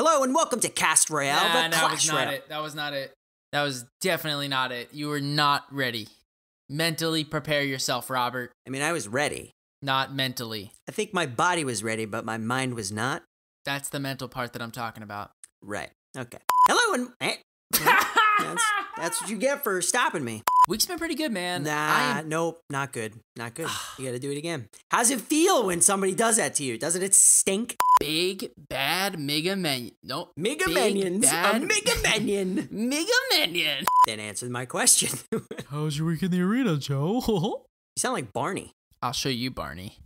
Hello and welcome to Cast Royale, the Clash Royale. That was not it. That was definitely not it. You were not ready. Mentally prepare yourself, Robert. I mean, I was ready. Not mentally. I think my body was ready, but my mind was not. That's the mental part that I'm talking about. Right. Okay. Hello and... That's what you get for stopping me. Week's been pretty good, man. Nope, not good. Not good. You gotta do it again. How's it feel when somebody does that to you? Doesn't it stink? Big, bad Mega Minion. Nope. Mega Minions. A Mega Minion. Mega Minion. Didn't answer my question. How was your week in the arena, Joe? You sound like Barney. I'll show you, Barney.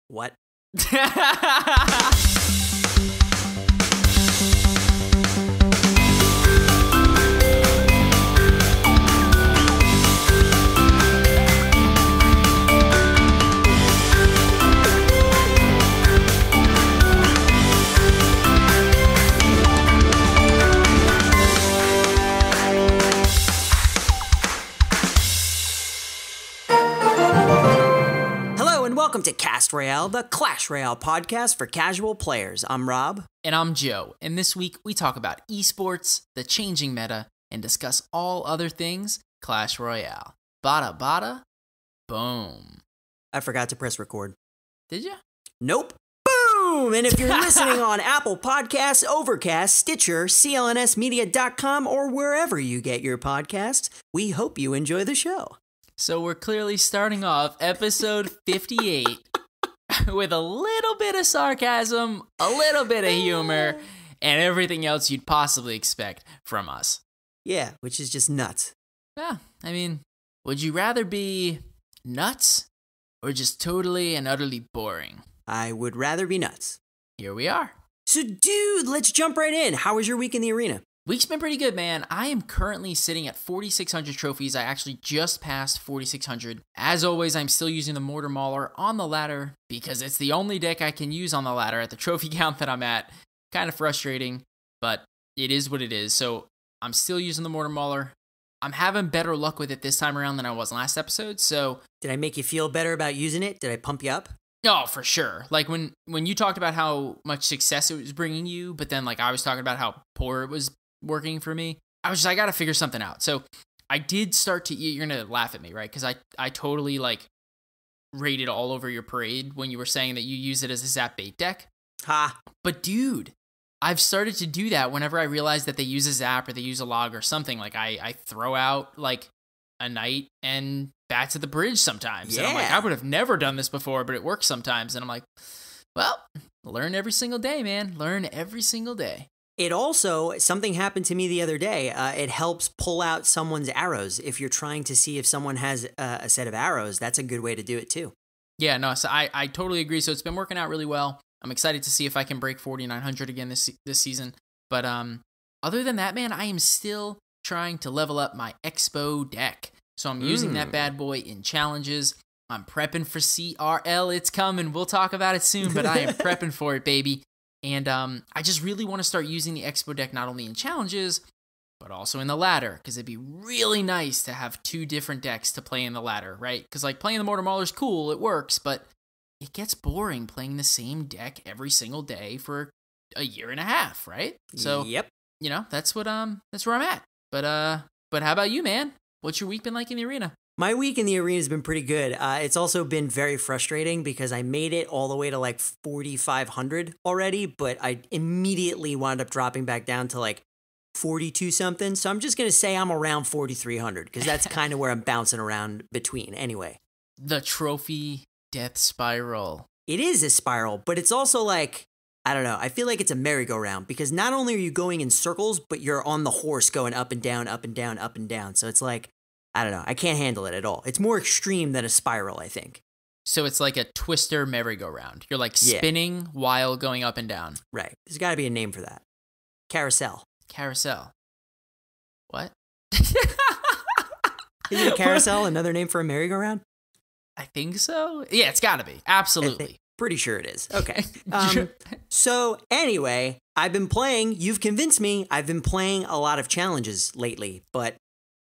What? Welcome to Cast Royale, the Clash Royale podcast for casual players. I'm Rob. And I'm Joe. And this week we talk about esports, the changing meta, and discuss all other things Clash Royale. Bada bada, boom. I forgot to press record. Did you? Nope. Boom! And if you're listening on Apple Podcasts, Overcast, Stitcher, CLNSmedia.com, or wherever you get your podcasts, we hope you enjoy the show. So we're clearly starting off episode 58 with a little bit of sarcasm, a little bit of humor, and everything else you'd possibly expect from us. Yeah, which is just nuts. Yeah, I mean, would you rather be nuts or just totally and utterly boring? I would rather be nuts. Here we are. So dude, let's jump right in. How was your week in the arena? Week's been pretty good, man. I am currently sitting at 4,600 trophies. I actually just passed 4,600. As always, I'm still using the Mortar Mauler on the ladder because it's the only deck I can use on the ladder at the trophy count that I'm at. Kind of frustrating, but it is what it is. So I'm still using the Mortar Mauler. I'm having better luck with it this time around than I was last episode, so... Did I make you feel better about using it? Did I pump you up? Oh, for sure. Like, when you talked about how much success it was bringing you, but then, like, I was talking about how poor it was working for me, I was just, I gotta figure something out. So I did start to, you're gonna laugh at me, right? Because I totally like rated all over your parade when you were saying that you use it as a zap bait deck. Ha! But dude, I've started to do that whenever I realize that they use a zap or they use a log or something. Like I throw out like a knight and bats at the bridge sometimes. Yeah. And I'm like, I would have never done this before, but it works sometimes. And I'm like, well, learn every single day, man. Learn every single day. It also, something happened to me the other day. It helps pull out someone's arrows. If you're trying to see if someone has a set of arrows, that's a good way to do it too. Yeah, no, so I totally agree. So it's been working out really well. I'm excited to see if I can break 4,900 again this season. But other than that, man, I am still trying to level up my Expo deck. So I'm using that bad boy in challenges. I'm prepping for CRL. It's coming. We'll talk about it soon, but I am prepping for it, baby. And I just really want to start using the Expo deck not only in challenges, but also in the ladder, because it'd be really nice to have two different decks to play in the ladder, right? Because like playing the Mortar Mauler is cool, it works, but it gets boring playing the same deck every single day for a year and a half, right? So, yep. You know, that's where I'm at. But how about you, man? What's your week been like in the arena? My week in the arena has been pretty good. It's also been very frustrating because I made it all the way to like 4,500 already, but I immediately wound up dropping back down to like 42 something. So I'm just going to say I'm around 4,300 because that's kind of where I'm bouncing around between anyway. The trophy death spiral. It is a spiral, but it's also like, I don't know. I feel like it's a merry-go-round because not only are you going in circles, but you're on the horse going up and down, up and down, up and down. So it's like, I don't know. I can't handle it at all. It's more extreme than a spiral, I think. So it's like a twister merry-go-round. You're like spinning while going up and down. Right. There's got to be a name for that. Carousel. Carousel. What? Isn't a carousel another name for a merry-go-round? I think so. Yeah, it's got to be. Absolutely. Pretty sure it is. Okay. So anyway, you've convinced me, I've been playing a lot of challenges lately, but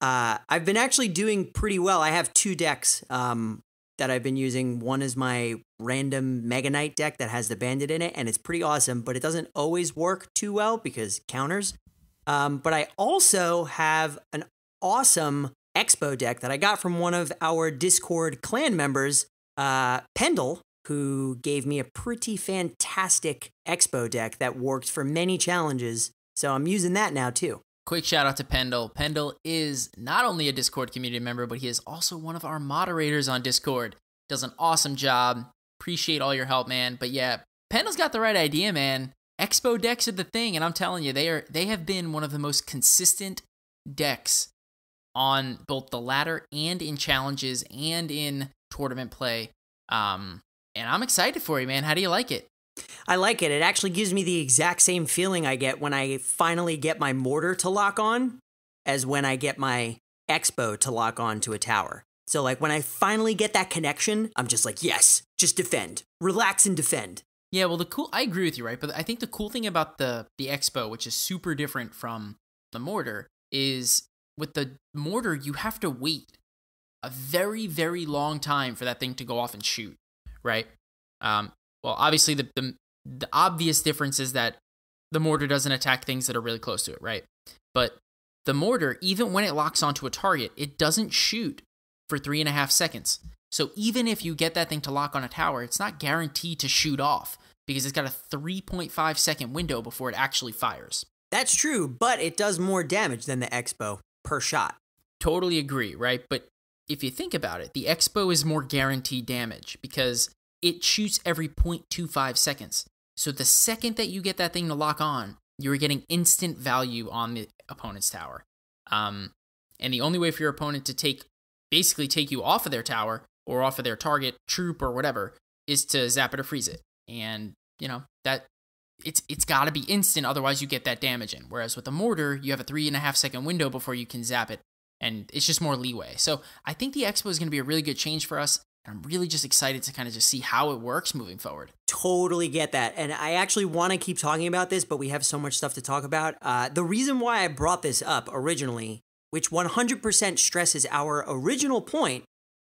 I've been actually doing pretty well. I have two decks that that I've been using. One is my random Mega Knight deck that has the Bandit in it, and it's pretty awesome, but it doesn't always work too well because counters. But I also have an awesome Expo deck that I got from one of our Discord clan members, Pendle, who gave me a pretty fantastic Expo deck that worked for many challenges. So I'm using that now too. Quick shout out to Pendle. Pendle is not only a Discord community member, but he is also one of our moderators on Discord. Does an awesome job. Appreciate all your help, man. But yeah, Pendle's got the right idea, man. Expo decks are the thing, and I'm telling you, they have been one of the most consistent decks on both the ladder and in challenges and in tournament play. And I'm excited for you, man. How do you like it? I like it. It actually gives me the exact same feeling I get when I finally get my mortar to lock on as when I get my Expo to lock on to a tower. So like when I finally get that connection, I'm just like, yes, just defend. Relax and defend. Yeah, well, I agree with you, right? But I think the cool thing about the Expo, which is super different from the mortar, is with the mortar, you have to wait a very, very long time for that thing to go off and shoot, right? Well, obviously, the obvious difference is that the mortar doesn't attack things that are really close to it, right? But the mortar, even when it locks onto a target, it doesn't shoot for 3.5 seconds. So even if you get that thing to lock on a tower, it's not guaranteed to shoot off because it's got a 3.5 second window before it actually fires. That's true, but it does more damage than the Expo per shot. Totally agree, right? But if you think about it, the Expo is more guaranteed damage because it shoots every 0.25 seconds. So the second that you get that thing to lock on, you're getting instant value on the opponent's tower. And the only way for your opponent to basically take you off of their tower or off of their target, troop, or whatever, is to zap it or freeze it. And, that it's got to be instant, otherwise you get that damage in. Whereas with the mortar, you have a 3.5 second window before you can zap it, and it's just more leeway. So I think the Expo is going to be a really good change for us. I'm really just excited to kind of just see how it works moving forward. Totally get that. And I actually want to keep talking about this, but we have so much stuff to talk about. The reason why I brought this up originally, which 100% stresses our original point,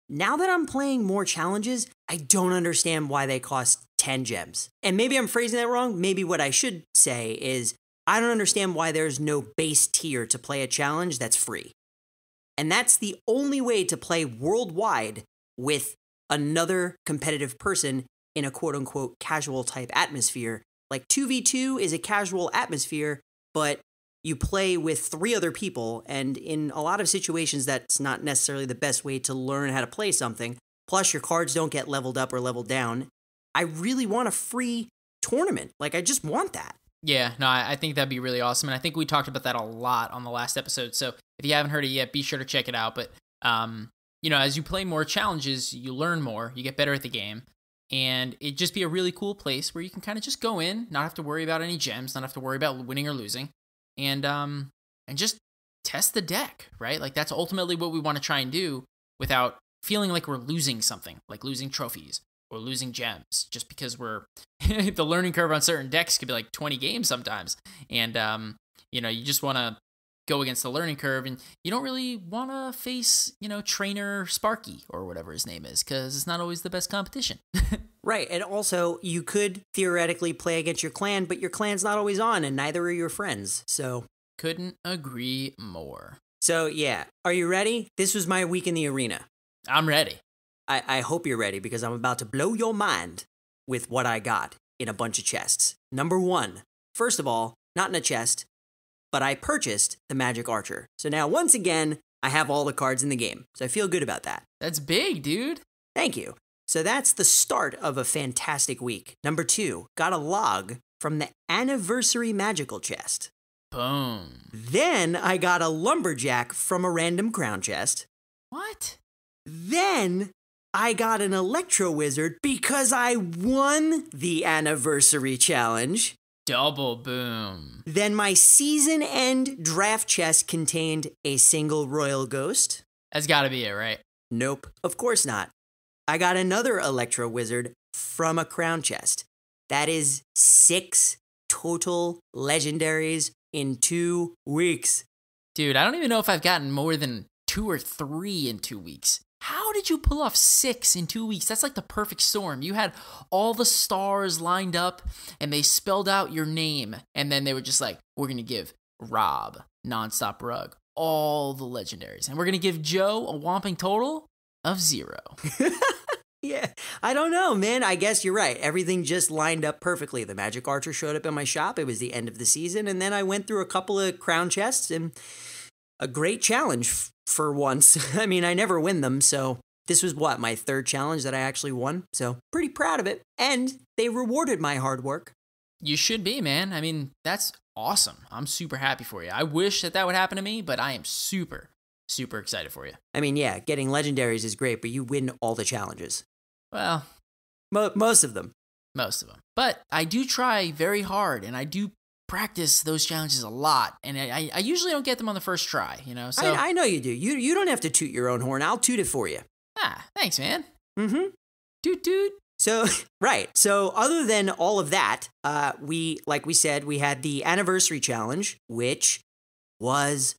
now that I'm playing more challenges, I don't understand why they cost 10 gems. And maybe I'm phrasing that wrong. Maybe what I should say is I don't understand why there's no base tier to play a challenge that's free. And that's the only way to play worldwide with another competitive person in a quote-unquote casual type atmosphere. Like 2v2 is a casual atmosphere, but you play with 3 other people, and in a lot of situations that's not necessarily the best way to learn how to play something. Plus your cards don't get leveled up or leveled down. I really want a free tournament. Like, I just want that. Yeah, no, I think that'd be really awesome, and I think we talked about that a lot on the last episode, so if you haven't heard it yet, be sure to check it out. But as you play more challenges, you learn more, you get better at the game, and it'd just be a really cool place where you can kind of just go in, not have to worry about any gems, not have to worry about winning or losing, and just test the deck, right? Like, that's ultimately what we want to try and do without feeling like we're losing something, like losing trophies or losing gems, just because the learning curve on certain decks could be like 20 games sometimes, and you just want to go against the learning curve, and you don't really want to face, trainer Sparky or whatever his name is, because it's not always the best competition. Right, and also, you could theoretically play against your clan, but your clan's not always on, and neither are your friends, so... Couldn't agree more. So, yeah, are you ready? This was my week in the arena. I'm ready. I hope you're ready, because I'm about to blow your mind with what I got in a bunch of chests. Number 1, first of all, not in a chest, but I purchased the Magic Archer. So now, once again, I have all the cards in the game. So I feel good about that. That's big, dude. Thank you. So that's the start of a fantastic week. Number 2, got a log from the Anniversary Magical chest. Boom. Then I got a Lumberjack from a random crown chest. What? Then I got an Electro Wizard because I won the Anniversary Challenge. Double boom. Then my season end draft chest contained a single Royal Ghost. That's gotta be it, right? Nope, of course not. I got another Electro Wizard from a crown chest. That is 6 total legendaries in 2 weeks. Dude, I don't even know if I've gotten more than 2 or 3 in 2 weeks. how did you pull off 6 in 2 weeks? That's like the perfect storm. You had all the stars lined up and they spelled out your name. And then they were just like, we're going to give Rob, Nonstop Rug, all the legendaries. And we're going to give Joe a whopping total of 0. Yeah, I don't know, man. I guess you're right. Everything just lined up perfectly. The Magic Archer showed up in my shop. It was the end of the season. And then I went through a couple of crown chests and a great challenge for once. I mean, I never win them. So this was my 3rd challenge that I actually won. So pretty proud of it. And they rewarded my hard work. You should be, man. I mean, that's awesome. I'm super happy for you. I wish that would happen to me, but I am super, super excited for you. I mean, yeah, getting legendaries is great, but you win all the challenges. Well, most of them. Most of them. But I do try very hard, and I do practice those challenges a lot, and I usually don't get them on the first try, So I know you do. You don't have to toot your own horn. I'll toot it for you. Thanks, man. Mm-hmm. Toot. So, right. So other than all of that, like we said, we had the anniversary challenge, which was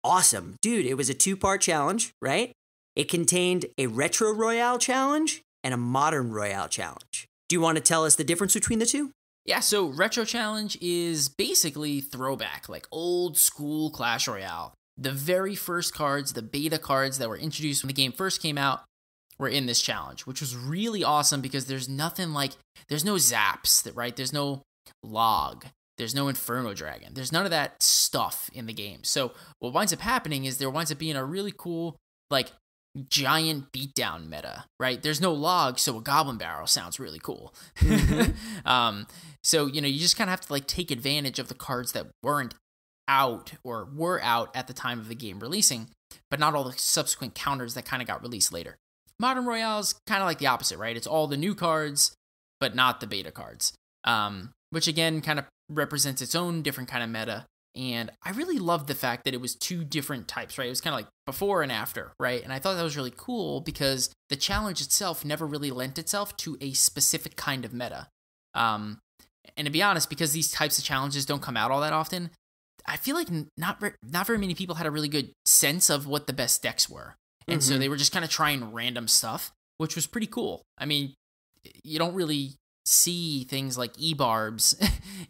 awesome. Dude, it was a 2-part challenge, right? It contained a Retro Royale challenge and a Modern Royale challenge. Do you want to tell us the difference between the two? Yeah, so Retro Challenge is basically throwback, like old school Clash Royale. The very first cards, the beta cards that were introduced when the game first came out, were in this challenge, which was really awesome because there's no zaps, right? There's no log, there's no Inferno Dragon, there's none of that stuff in the game. So what winds up happening is there winds up being a really cool, like, giant beatdown meta, right? There's no log, so a Goblin Barrel sounds really cool. So, you just kind of have to, like, take advantage of the cards that weren't out or were out at the time of the game releasing, but not all the subsequent counters that kind of got released later. Modern Royale is kind of like the opposite, right? It's all the new cards, but not the beta cards, which again kind of represents its own different kind of meta. And I really loved the fact that it was 2 different types, right? It was kind of like before and after, right? And I thought that was really cool because the challenge itself never really lent itself to a specific kind of meta. And to be honest, because these types of challenges don't come out all that often, I feel like not very many people had a really good sense of what the best decks were. And so they were just kind of trying random stuff, which was pretty cool. I mean, you don't really see things like E-Barbs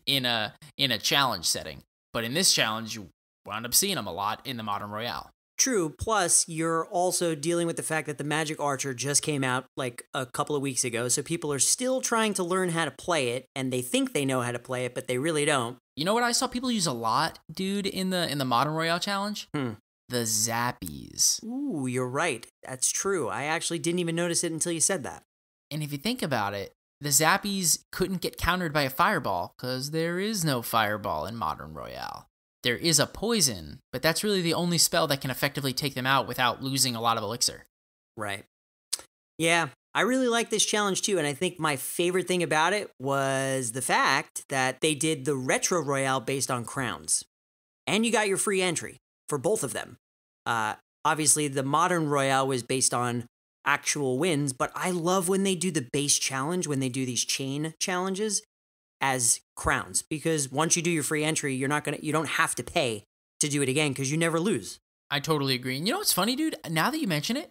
in a challenge setting. But in this challenge, you wound up seeing them a lot in the Modern Royale. True. Plus, you're also dealing with the fact that the Magic Archer just came out like a couple of weeks ago. So people are still trying to learn how to play it, and they think they know how to play it, but they really don't. You know what I saw people use a lot, dude, in the Modern Royale challenge? The Zappies. Ooh, you're right. That's true. I actually didn't even notice it until you said that. And if you think about it, the Zappies couldn't get countered by a fireball because there is no fireball in Modern Royale. There is a poison, but that's really the only spell that can effectively take them out without losing a lot of elixir. Right. Yeah, I really like this challenge too, and I think my favorite thing about it was the fact that they did the Retro Royale based on crowns. And you got your free entry for both of them. Obviously, the Modern Royale was based on actual wins, but I love when they do the base challenge, when they do these chain challenges as crowns, because once you do your free entry, you don't have to pay to do it again because you never lose. I totally agree. And you know what's funny, dude? Now that you mention it,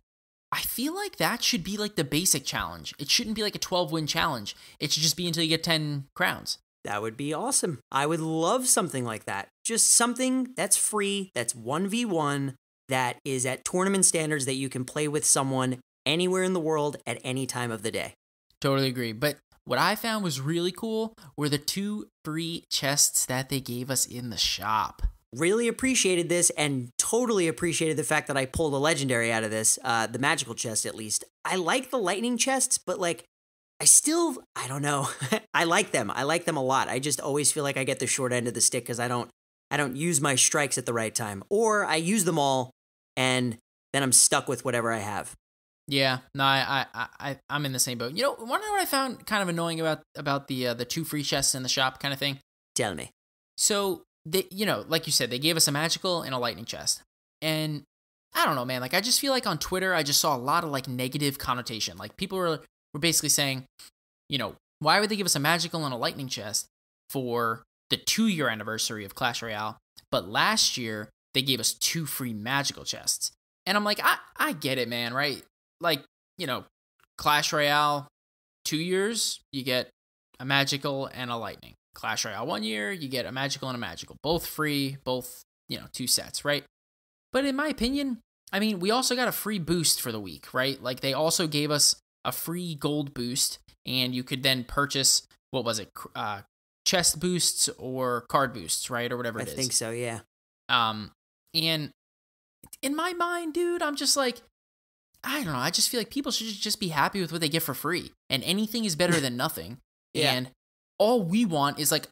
I feel like that should be like the basic challenge. It shouldn't be like a 12-win challenge. It should just be until you get 10 crowns. That would be awesome. I would love something like that. Just something that's free, that's 1v1, that is at tournament standards that you can play with someone anywhere in the world at any time of the day. Totally agree. But what I found was really cool were the 2 free chests that they gave us in the shop. Really appreciated this and totally appreciated the fact that I pulled a legendary out of this, the magical chest at least. I like the lightning chests, but like, I don't know. I like them. I like them a lot. I just always feel like I get the short end of the stick because I don't use my strikes at the right time. Or I use them all and then I'm stuck with whatever I have. Yeah, no, I'm in the same boat. You know, wonder what I found kind of annoying about the 2 free chests in the shop kind of thing? Tell me. So, like you said, they gave us a magical and a lightning chest. And I don't know, man, like I just feel like on Twitter, I just saw a lot of like negative connotation. Like people were basically saying, why would they give us a magical and a lightning chest for the 2-year anniversary of Clash Royale? But last year, they gave us 2 free magical chests. And I'm like, I get it, man, right? like, Clash Royale 2 years, you get a magical and a lightning. Clash Royale 1 year, you get a magical and a magical. Both free, both, 2 sets, right? But in my opinion, I mean, we also got a free boost for the week, right? Like, they also gave us a free gold boost, and you could then purchase, what was it, chest boosts or card boosts, right? Or whatever it is. I think so, yeah. And in my mind, dude, I'm just like, I don't know. I just feel like people should just be happy with what they get for free. And anything is better than nothing. Yeah. And all we want is like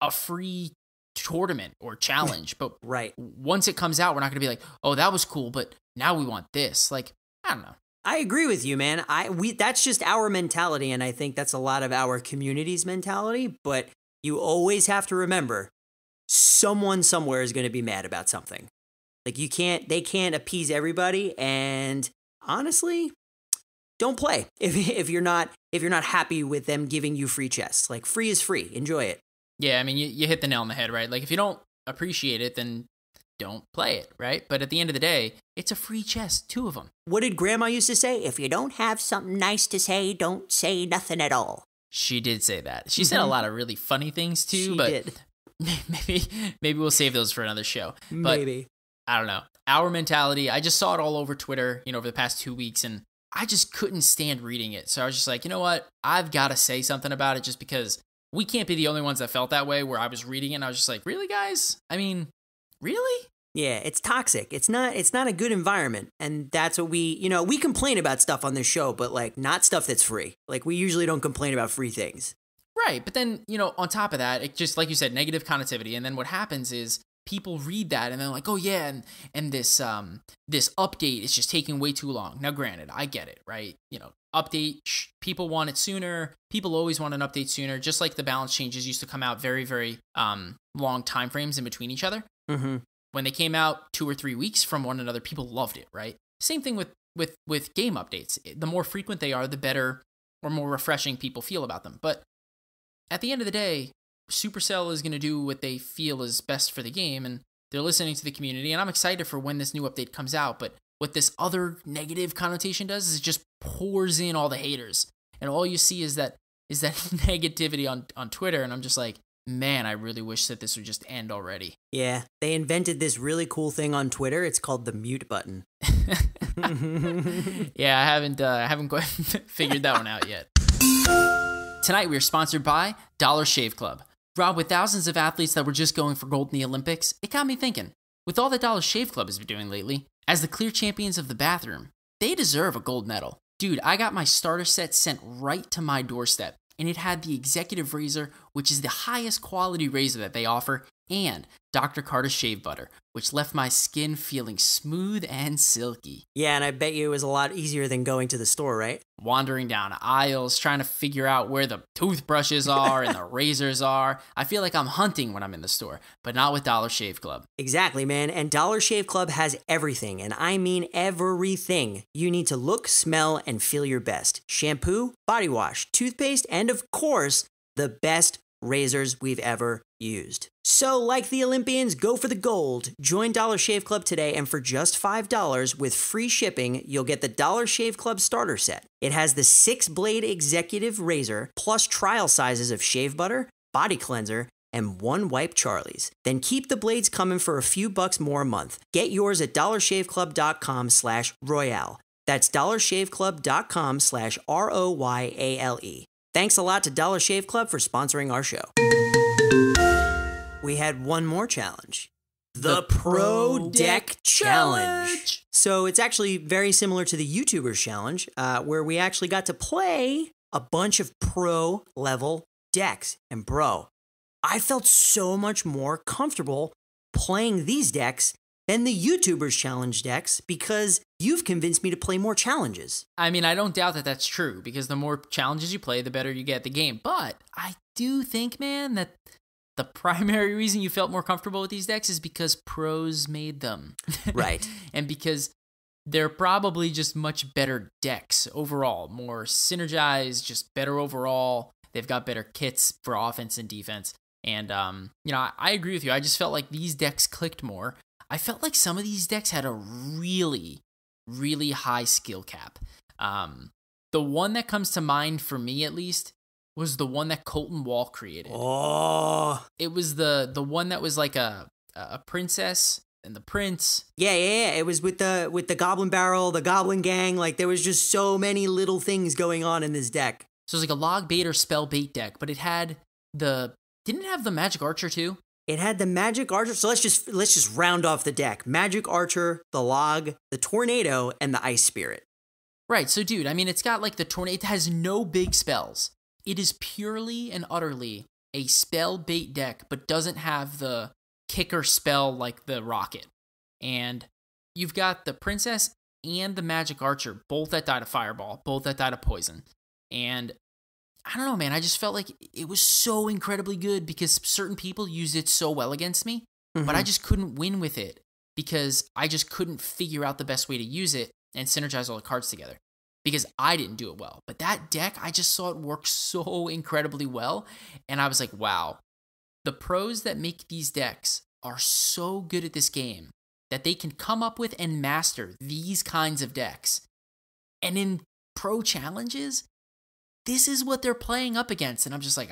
a free tournament or challenge. But right. Once it comes out, we're not going to be like, oh, that was cool, but now we want this. Like, I don't know. I agree with you, man. That's just our mentality, and I think that's a lot of our community's mentality. But you always have to remember, someone somewhere is going to be mad about something. Like they can't appease everybody, and honestly, don't play if you're not happy with them giving you free chests. Like, free is free. Enjoy it. Yeah, I mean, you hit the nail on the head, right? Like, if you don't appreciate it, then don't play it, right? But at the end of the day, it's a free chest, 2 of them. What did Grandma used to say? If you don't have something nice to say, don't say nothing at all. She did say that. She said a lot of really funny things too, she but did. maybe we'll save those for another show. Maybe. But I don't know. Our mentality, I just saw it all over Twitter, over the past 2 weeks, and I just couldn't stand reading it. So I was just like, you know what? I've got to say something about it, just because we can't be the only ones that felt that way, where I was reading it and I was just like, really, guys? I mean, really? Yeah, it's toxic. It's not a good environment. And that's what we complain about stuff on this show, but like, not stuff that's free. Like, we usually don't complain about free things. Right. But then, on top of that, it just, like you said, negative connotivity. And then what happens is people read that and they're like, oh yeah, and this update is just taking way too long. Now, granted, I get it, right? Update, people want it sooner. People always want an update sooner, just like the balance changes used to come out very, very long time frames in between each other. Mm-hmm. When they came out 2 or 3 weeks from one another, people loved it, right? Same thing with game updates. The more frequent they are, the better or more refreshing people feel about them. But at the end of the day, Supercell is going to do what they feel is best for the game, and they're listening to the community, and I'm excited for when this new update comes out. But what this other negative connotation does is it just pours in all the haters, and all you see is that negativity on Twitter, and I'm just like, man, I really wish that this would just end already. Yeah, they invented this really cool thing on Twitter. It's called the mute button. Yeah, I haven't quite figured that one out yet. Tonight we are sponsored by Dollar Shave Club. Rob, with thousands of athletes that were just going for gold in the Olympics, it got me thinking. With all that Dollar Shave Club has been doing lately, as the clear champions of the bathroom, they deserve a gold medal. Dude, I got my starter set sent right to my doorstep, and it had the executive razor, which is the highest quality razor that they offer, and Dr. Carter's shave butter, which left my skin feeling smooth and silky. Yeah, and I bet you it was a lot easier than going to the store, right? Wandering down aisles, trying to figure out where the toothbrushes are and the razors are. I feel like I'm hunting when I'm in the store, but not with Dollar Shave Club. Exactly, man. And Dollar Shave Club has everything, and I mean everything you need to look, smell, and feel your best. Shampoo, body wash, toothpaste, and of course, the best razors we've ever used. So, like the Olympians, go for the gold. Join Dollar Shave Club today, and for just $5 with free shipping, you'll get the Dollar Shave Club starter set. It has the 6-blade executive razor, plus trial sizes of shave butter, body cleanser, and 1 wipe Charlie's. Then keep the blades coming for a few bucks more a month. Get yours at dollarshaveclub.com/royale. That's dollarshaveclub.com/ROYALE. Thanks a lot to Dollar Shave Club for sponsoring our show. We had one more challenge. The Pro Deck Challenge. So it's actually very similar to the YouTubers Challenge, where we actually got to play a bunch of pro level decks. And bro, I felt so much more comfortable playing these decks than the YouTubers Challenge decks, because you've convinced me to play more challenges. I mean, I don't doubt that that's true, because the more challenges you play, the better you get at the game. But I do think, man, that the primary reason you felt more comfortable with these decks is because pros made them. Right. And because they're probably just much better decks overall, more synergized, just better overall. They've got better kits for offense and defense. And, I agree with you. I just felt like these decks clicked more. I felt like some of these decks had a really really high skill cap. The one that comes to mind for me, at least, was the one that Colton Wall created. Oh, it was the one that was like a princess and the prince. Yeah. It was with the Goblin Barrel, the Goblin Gang. Like, there was just so many little things going on in this deck. So it was like a log bait or spell bait deck, but it had didn't it have the Magic Archer too? It had the Magic Archer. So let's just round off the deck. Magic Archer, the Log, the Tornado, and the Ice Spirit. Right. So, dude, I mean, it's got like the tornado. It has no big spells. It is purely and utterly a spell bait deck, but doesn't have the kicker spell like the Rocket. And you've got the Princess and the Magic Archer, both that died of Fireball, both that died of Poison. And I don't know, man. I just felt like it was so incredibly good because certain people used it so well against me, but I just couldn't win with it because I just couldn't figure out the best way to use it and synergize all the cards together because I didn't do it well. But that deck, I just saw it work so incredibly well. And I was like, wow, the pros that make these decks are so good at this game that they can come up with and master these kinds of decks. And in pro challenges, this is what they're playing up against. And I'm just like,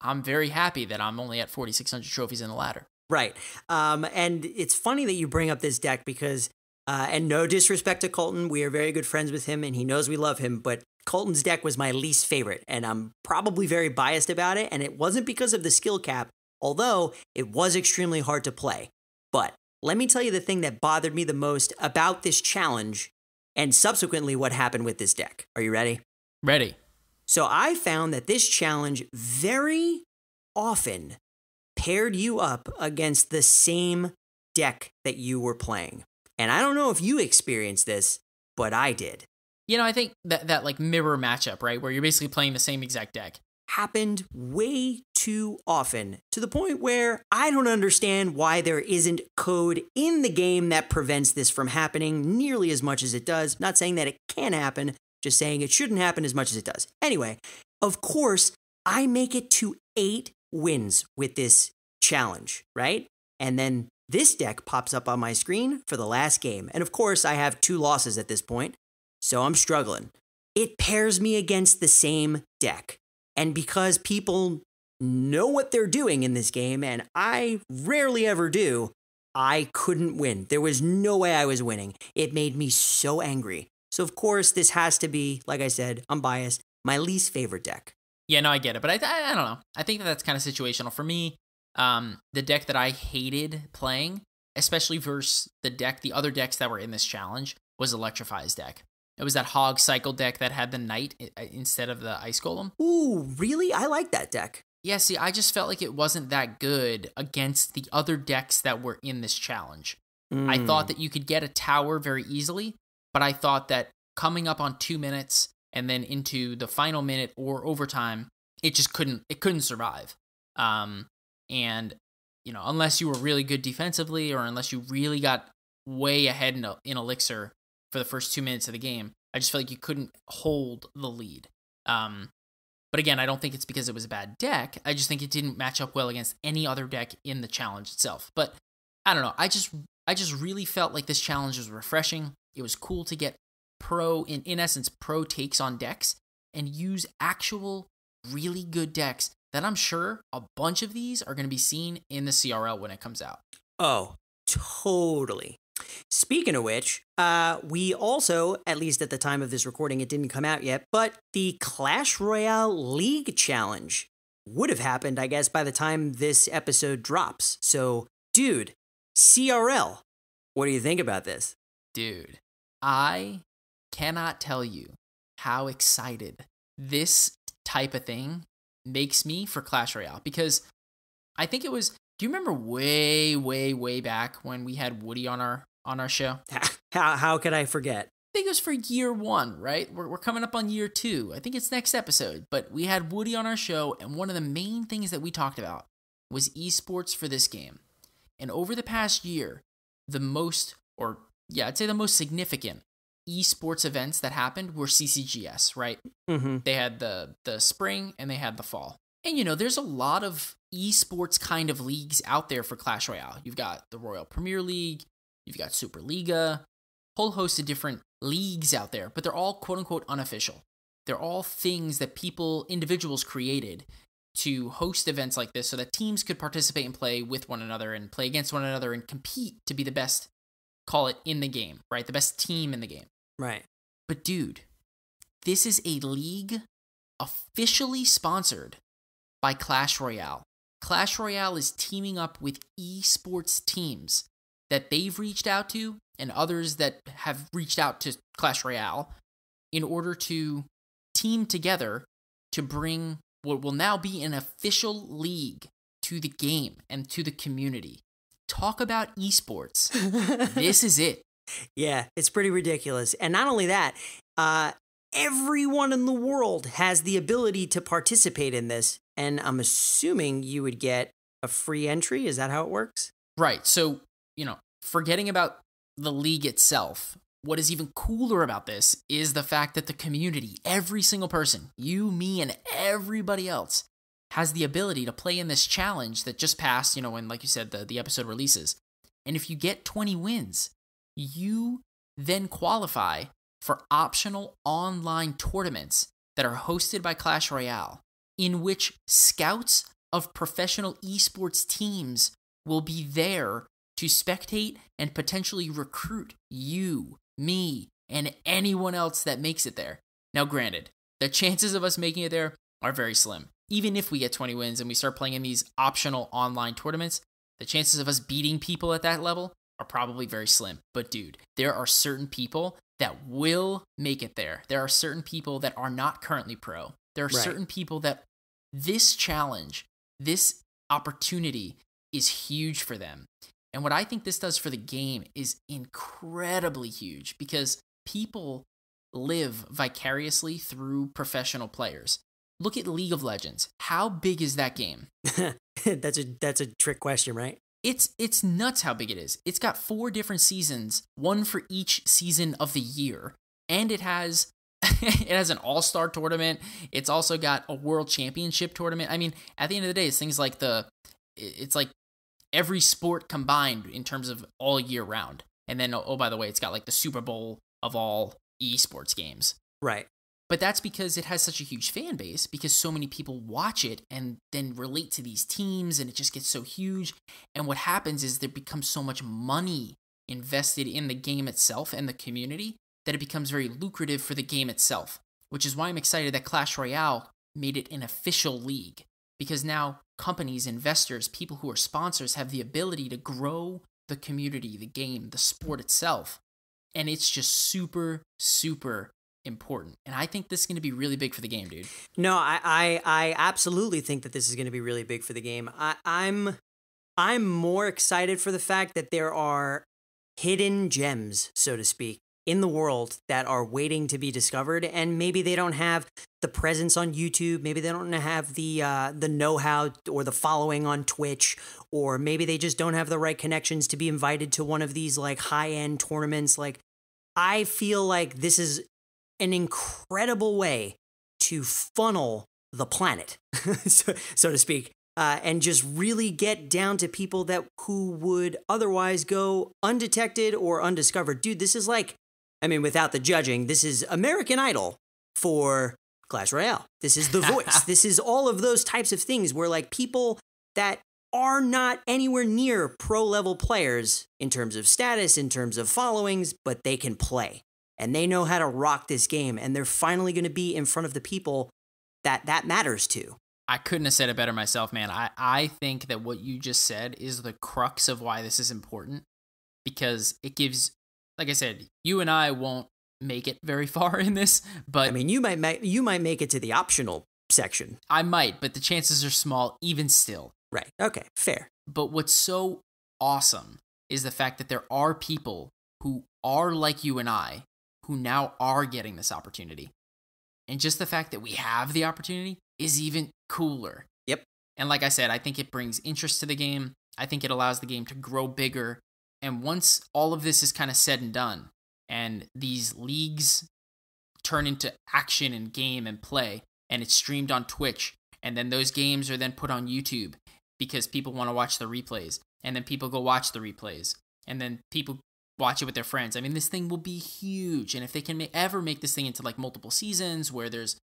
I'm very happy that I'm only at 4,600 trophies in the ladder. Right. And it's funny that you bring up this deck because, and no disrespect to Colton, we are very good friends with him and he knows we love him, but Colton's deck was my least favorite and I'm probably very biased about it. And it wasn't because of the skill cap, although it was extremely hard to play. But let me tell you the thing that bothered me the most about this challenge and subsequently what happened with this deck. Are you ready? Ready. So I found that this challenge very often paired you up against the same deck that you were playing. And I don't know if you experienced this, but I did. You know, I think that like mirror matchup, right, where you're basically playing the same exact deck, happened way too often to the point where I don't understand why there isn't code in the game that prevents this from happening nearly as much as it does. Not saying that it can happen, just saying it shouldn't happen as much as it does. Anyway, of course, I make it to 8 wins with this challenge, right? And then this deck pops up on my screen for the last game. And of course, I have 2 losses at this point, so I'm struggling. It pairs me against the same deck. And because people know what they're doing in this game, and I rarely ever do, I couldn't win. There was no way I was winning. It made me so angry. So of course, this has to be, like I said, I'm biased, my least favorite deck. Yeah, no, I get it. But I don't know. I think that's kind of situational. For me, the deck that I hated playing, especially versus the other decks that were in this challenge, was Electrify's deck. It was that Hog Cycle deck that had the Knight instead of the Ice Golem. Ooh, really? I like that deck. Yeah, see, I just felt like it wasn't that good against the other decks that were in this challenge. I thought that you could get a tower very easily, but I thought that coming up on 2 minutes and then into the final minute or overtime, it just couldn't survive. And, you know, unless you were really good defensively or unless you really got way ahead in Elixir for the first 2 minutes of the game, I just felt like you couldn't hold the lead. But again, I don't think it's because it was a bad deck. I just think it didn't match up well against any other deck in the challenge itself. But I don't know. I just really felt like this challenge was refreshing. It was cool to get in essence, pro takes on decks and use actual really good decks that I'm sure a bunch of these are going to be seen in the CRL when it comes out. Oh, totally. Speaking of which, we also, at least at the time of this recording, it didn't come out yet, but the Clash Royale League Challenge would have happened, I guess, by the time this episode drops. So, dude, CRL, what do you think about this? Dude, I cannot tell you how excited this type of thing makes me for Clash Royale, because I think it was, do you remember way back when we had Woody on our show? How could I forget? I think it was for year 1, right? We're coming up on year 2. I think it's next episode, but we had Woody on our show, and one of the main things that we talked about was esports for this game. And over the past year, the most significant esports events that happened were CCGS, right? Mm-hmm. They had the spring and they had the fall. And, you know, there's a lot of esports kind of leagues out there for Clash Royale. You've got the Royal Premier League, you've got Superliga, whole host of different leagues out there, but they're all quote unquote unofficial. They're all things that individuals created to host events like this so that teams could participate and play with one another and play against one another and compete to be the best, call it, in the game, right? The best team in the game. Right. But dude, this is a league officially sponsored by Clash Royale. Clash Royale is teaming up with esports teams that they've reached out to and others that have reached out to Clash Royale in order to team together to bring what will now be an official league to the game and to the community. Talk about esports. This is it. Yeah, it's pretty ridiculous. And not only that, everyone in the world has the ability to participate in this. And I'm assuming you would get a free entry. Is that how it works? Right. So, forgetting about the league itself, what is even cooler about this is the fact that the community, every single person, you, me, and everybody else, has the ability to play in this challenge that just passed, when, like you said, the episode releases. And if you get 20 wins, you then qualify for optional online tournaments that are hosted by Clash Royale, in which scouts of professional esports teams will be there to spectate and potentially recruit you, me, and anyone else that makes it there. Now, granted, the chances of us making it there are very slim. Even if we get 20 wins and we start playing in these optional online tournaments, the chances of us beating people at that level are probably very slim. But dude, there are certain people that will make it there. There are certain people that are not currently pro. There are certain people that this challenge, this opportunity is huge for them. And what I think this does for the game is incredibly huge because people live vicariously through professional players. Look at League of Legends. How big is that game? That's a trick question, right? It's nuts how big it is. It's got 4 different seasons, one for each season of the year, and it has an all-star tournament. It's also got a world championship tournament. I mean, at the end of the day, it's things like it's like every sport combined in terms of all year round. And then, oh, by the way, it's got like the Super Bowl of all esports games. Right. But that's because it has such a huge fan base, because so many people watch it and then relate to these teams, and it just gets so huge. And what happens is there becomes so much money invested in the game itself and the community that it becomes very lucrative for the game itself, which is why I'm excited that Clash Royale made it an official league, because now companies, investors, people who are sponsors have the ability to grow the community, the game, the sport itself. And it's just super, super important. And I think this is going to be really big for the game, dude. No, I absolutely think that this is going to be really big for the game. I'm more excited for the fact that there are hidden gems, so to speak, in the world that are waiting to be discovered, and maybe they don't have the presence on YouTube, maybe they don't have the know-how or the following on Twitch, or maybe they just don't have the right connections to be invited to one of these like high-end tournaments. Like, I feel like this is an incredible way to funnel the planet, so to speak, and just really get down to people who would otherwise go undetected or undiscovered. Dude, this is like, I mean, without the judging, this is American Idol for Clash Royale. This is The Voice. This is all of those types of things where like people that are not anywhere near pro-level players in terms of status, in terms of followings, but they can play. And they know how to rock this game, and they're finally going to be in front of the people that matters to. I couldn't have said it better myself, man. I think that what you just said is the crux of why this is important, because it gives, like I said, you and I won't make it very far in this, but I mean, you might make it to the optional section. I might, but the chances are small even still. Right. Okay, fair. But what's so awesome is the fact that there are people who are like you and I, who now are getting this opportunity. And just the fact that we have the opportunity is even cooler. Yep. And like I said, I think it brings interest to the game. I think it allows the game to grow bigger. And once all of this is kind of said and done, and these leagues turn into action and game and play, and it's streamed on Twitch, and then those games are then put on YouTube because people want to watch the replays, and then people go watch the replays, and then people watch it with their friends. I mean, this thing will be huge. And if they can ever make this thing into like multiple seasons where there's,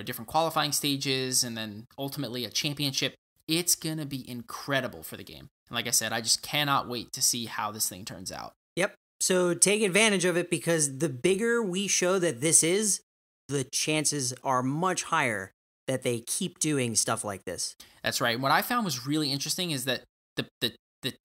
different qualifying stages and then ultimately a championship, it's going to be incredible for the game. And like I said, I just cannot wait to see how this thing turns out. Yep. So take advantage of it, because the bigger we show that this is, the chances are much higher that they keep doing stuff like this. That's right. What I found was really interesting is that the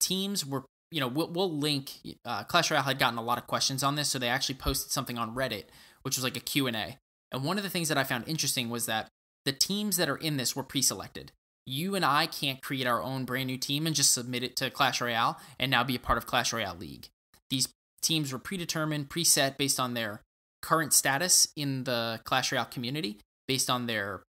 teams were, we'll link, Clash Royale had gotten a lot of questions on this, so they actually posted something on Reddit, which was like a Q&A. And one of the things that I found interesting was that the teams that are in this were pre-selected. You and I can't create our own brand new team and just submit it to Clash Royale and now be a part of Clash Royale League. These teams were predetermined, preset based on their current status in the Clash Royale community, based on their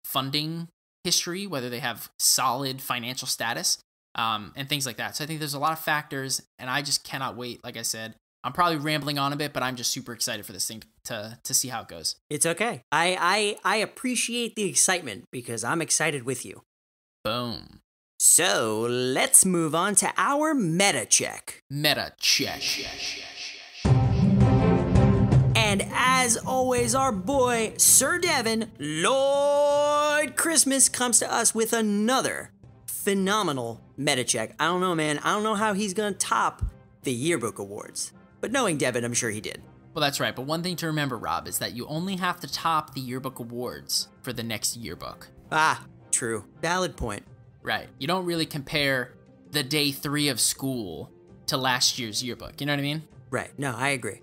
funding history, whether they have solid financial status, and things like that. So I think there's a lot of factors, and I just cannot wait. Like I said, I'm probably rambling on a bit, but I'm just super excited for this thing to see how it goes. It's okay. I appreciate the excitement because I'm excited with you. Boom. So let's move on to our meta check. Meta check. And as always, our boy, Sir Devin, Lloyd Christmas, comes to us with another phenomenal meta check. I don't know, man. I don't know how he's going to top the Yearbook Awards. But knowing Devin, I'm sure he did. Well, that's right. But one thing to remember, Rob, is that you only have to top the Yearbook Awards for the next yearbook. Ah, true. Valid point. Right. You don't really compare the day 3 of school to last year's yearbook. You know what I mean? Right. No, I agree.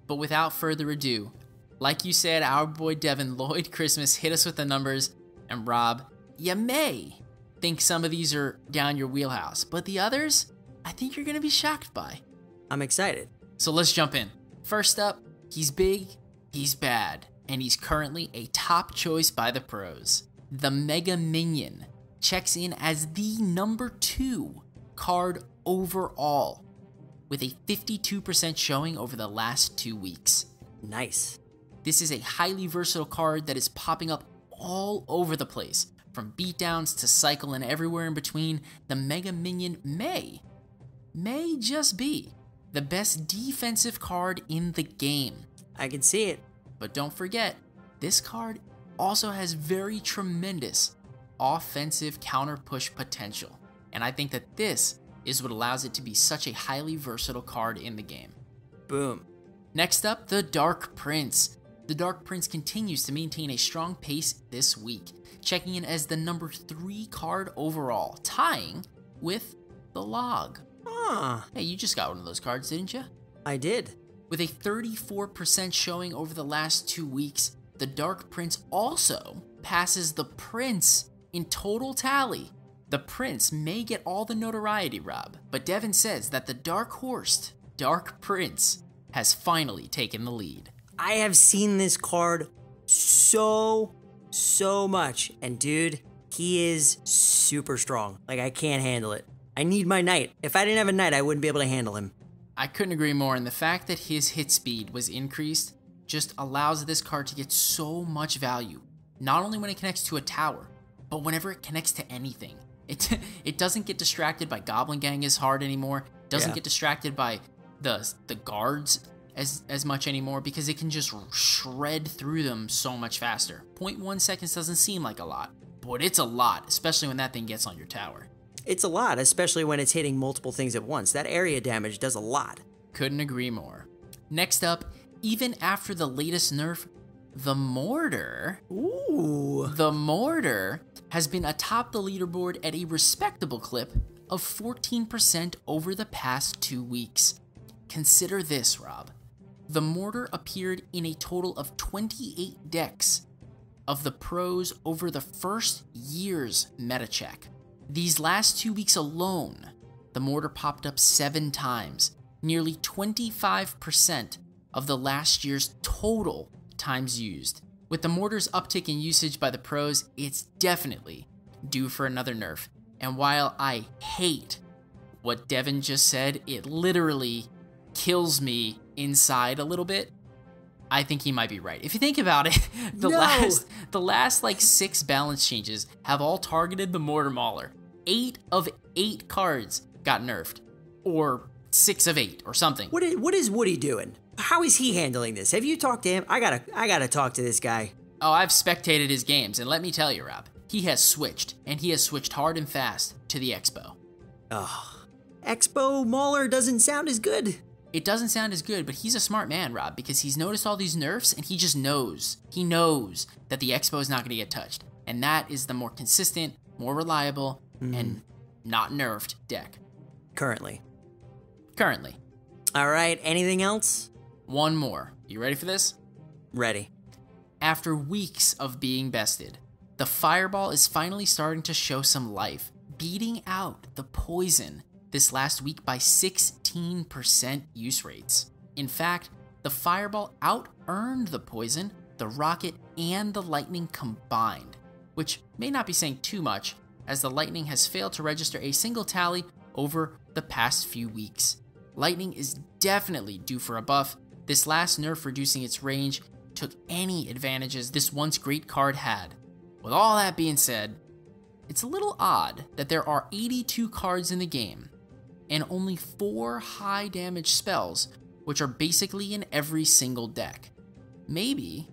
But without further ado, like you said, our boy Devin, Lloyd Christmas, hit us with the numbers. And Rob, you may think some of these are down your wheelhouse, but the others, I think you're going to be shocked by. I'm excited. So let's jump in. First up, he's big, he's bad, and he's currently a top choice by the pros. The Mega Minion checks in as the number 2 card overall, with a 52% showing over the last 2 weeks. Nice. This is a highly versatile card that is popping up all over the place. From beatdowns to cycle and everywhere in between, the Mega Minion may just be the best defensive card in the game. I can see it. But don't forget, this card also has very tremendous offensive counter push potential. And I think that this is what allows it to be such a highly versatile card in the game. Boom. Next up, the Dark Prince. The Dark Prince continues to maintain a strong pace this week, checking in as the number 3 card overall, tying with the Log. Hey, you just got one of those cards, didn't you? I did. With a 34% showing over the last 2 weeks, the Dark Prince also passes the Prince in total tally. The Prince may get all the notoriety, Rob, but Devin says that the dark horsed Dark Prince has finally taken the lead. I have seen this card so much, and dude, he is super strong. Like, I can't handle it. I need my knight. If I didn't have a knight, I wouldn't be able to handle him. I couldn't agree more, and the fact that his hit speed was increased just allows this card to get so much value, not only when it connects to a tower, but whenever it connects to anything. It doesn't get distracted by Goblin Gang as hard anymore, doesn't get distracted by the guards as much anymore, because it can just shred through them so much faster. 0.1 seconds doesn't seem like a lot, but it's a lot, especially when that thing gets on your tower. It's a lot, especially when it's hitting multiple things at once. That area damage does a lot. Couldn't agree more. Next up, even after the latest nerf, the Mortar. Ooh. The Mortar has been atop the leaderboard at a respectable clip of 14% over the past 2 weeks. Consider this, Rob. The Mortar appeared in a total of 28 decks of the pros over the first year's meta check. These last 2 weeks alone, the Mortar popped up 7 times, nearly 25% of the last year's total times used. With the Mortar's uptick in usage by the pros, it's definitely due for another nerf. And while I hate what Devin just said, it literally kills me inside a little bit. I think he might be right. If you think about it, the last like 6 balance changes have all targeted the Mortar Mauler. 8 of 8 cards got nerfed, or 6 of 8 or something. What is Woody doing? How is he handling this? Have you talked to him? I gotta talk to this guy. Oh, I've spectated his games, and let me tell you, Rob, he has switched, and he has switched hard and fast to the Expo. Oh, Expo Mauler doesn't sound as good. It doesn't sound as good, but he's a smart man, Rob, because he's noticed all these nerfs, and he just knows. He knows that the Expo is not going to get touched, and that is the more consistent, more reliable, and not nerfed deck. Currently. All right, anything else? One more. You ready for this? Ready. After weeks of being bested, the Fireball is finally starting to show some life, beating out the Poison this last week by 16% use rates. In fact, the Fireball out-earned the Poison, the Rocket, and the Lightning combined, which may not be saying too much, as the Lightning has failed to register a single tally over the past few weeks. Lightning is definitely due for a buff. This last nerf reducing its range took any advantages this once great card had. With all that being said, it's a little odd that there are 82 cards in the game, and only 4 high damage spells, which are basically in every single deck. Maybe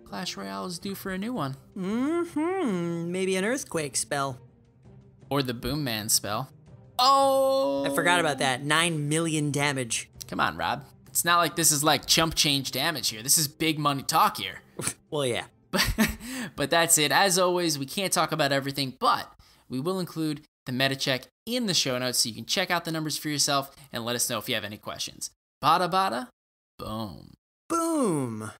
Clash Royale is due for a new one. Maybe an Earthquake spell. Or the Boom Man spell. Oh! I forgot about that. 9 million damage. Come on, Rob. It's not like this is like chump change damage here. This is big money talk here. Well, yeah. But that's it. As always, we can't talk about everything, but we will include the meta check in the show notes so you can check out the numbers for yourself and let us know if you have any questions. Bada bada, boom. Boom.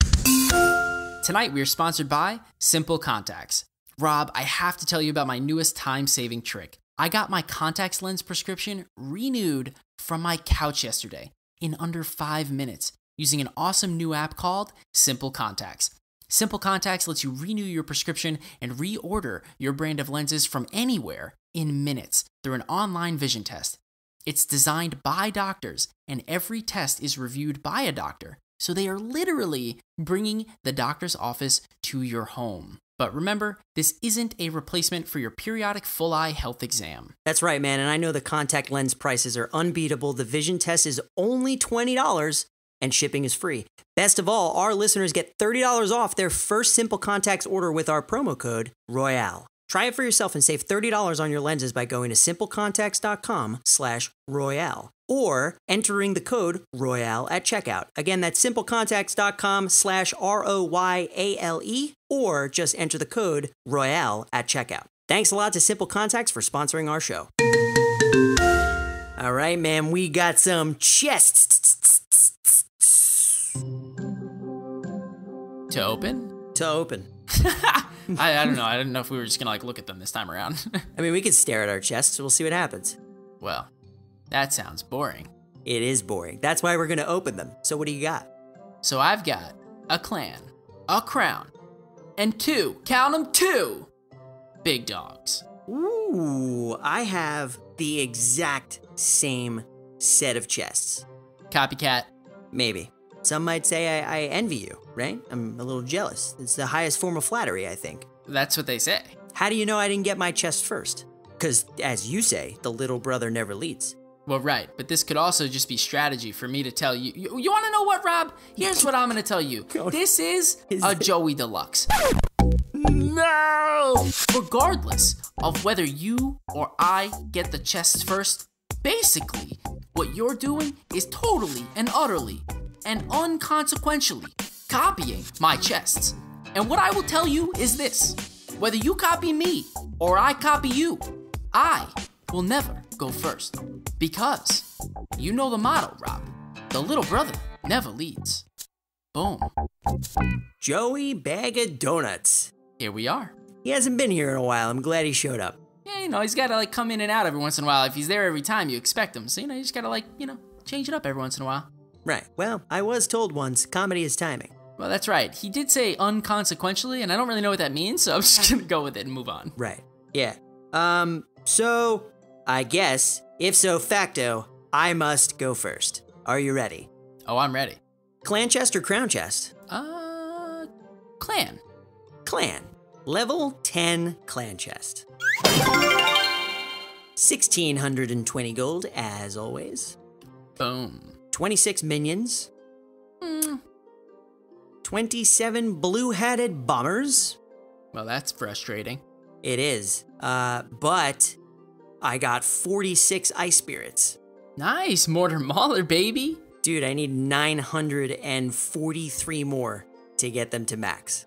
Tonight we are sponsored by Simple Contacts. Rob, I have to tell you about my newest time-saving trick. I got my contacts lens prescription renewed from my couch yesterday in under 5 minutes using an awesome new app called Simple Contacts. Simple Contacts lets you renew your prescription and reorder your brand of lenses from anywhere in minutes through an online vision test. It's designed by doctors, and every test is reviewed by a doctor, so they are literally bringing the doctor's office to your home. But remember, this isn't a replacement for your periodic full eye health exam. That's right, man, and I know the contact lens prices are unbeatable. The vision test is only $20, and shipping is free. Best of all, our listeners get $30 off their first Simple Contacts order with our promo code ROYALE. Try it for yourself and save $30 on your lenses by going to simplecontacts.com/royale or entering the code ROYALE at checkout. Again, that's simplecontacts.com/ROYALE or just enter the code ROYALE at checkout. Thanks a lot to Simple Contacts for sponsoring our show. All right, man, we got some chests To open? to open. I don't know. I didn't know if we were just going to look at them this time around. I mean, we could stare at our chests. We'll see what happens. Well, that sounds boring. It is boring. That's why we're going to open them. So what do you got? So I've got a clan, a crown, and 2, count them, 2 big dogs. Ooh, I have the exact same set of chests. Copycat. Maybe. Some might say I envy you, right? I'm a little jealous. It's the highest form of flattery, I think. That's what they say. How do you know I didn't get my chest first? Because, as you say, the little brother never leads. Well, right, but this could also just be strategy for me to tell you. You want to know what, Rob? Here's what I'm going to tell you. This is a Joey Deluxe. No! Regardless of whether you or I get the chests first, basically, what you're doing is totally and utterly and unconsequentially copying my chests. And what I will tell you is this: whether you copy me or I copy you, I will never go first. Because you know the motto, Rob. The little brother never leads. Boom. Joey Bag of Donuts. Here we are. He hasn't been here in a while. I'm glad he showed up. Yeah, he's got to come in and out every once in a while. If he's there every time, you expect him. So, you just got to change it up every once in a while. Right. Well, I was told once, comedy is timing. Well, that's right. He did say unconsequentially, and I don't really know what that means, so I'm just going to go with it and move on. Right. Yeah. So, I guess, if so facto, I must go first. Are you ready? Oh, I'm ready. Clan chest or crown chest? Clan. Clan. Level 10 clan chest. 1,620 gold, as always. Boom. 26 minions. Hmm. 27 blue-hatted bombers. Well, that's frustrating. It is. But I got 46 ice spirits. Nice, Mortar Mauler, baby. Dude, I need 943 more to get them to max.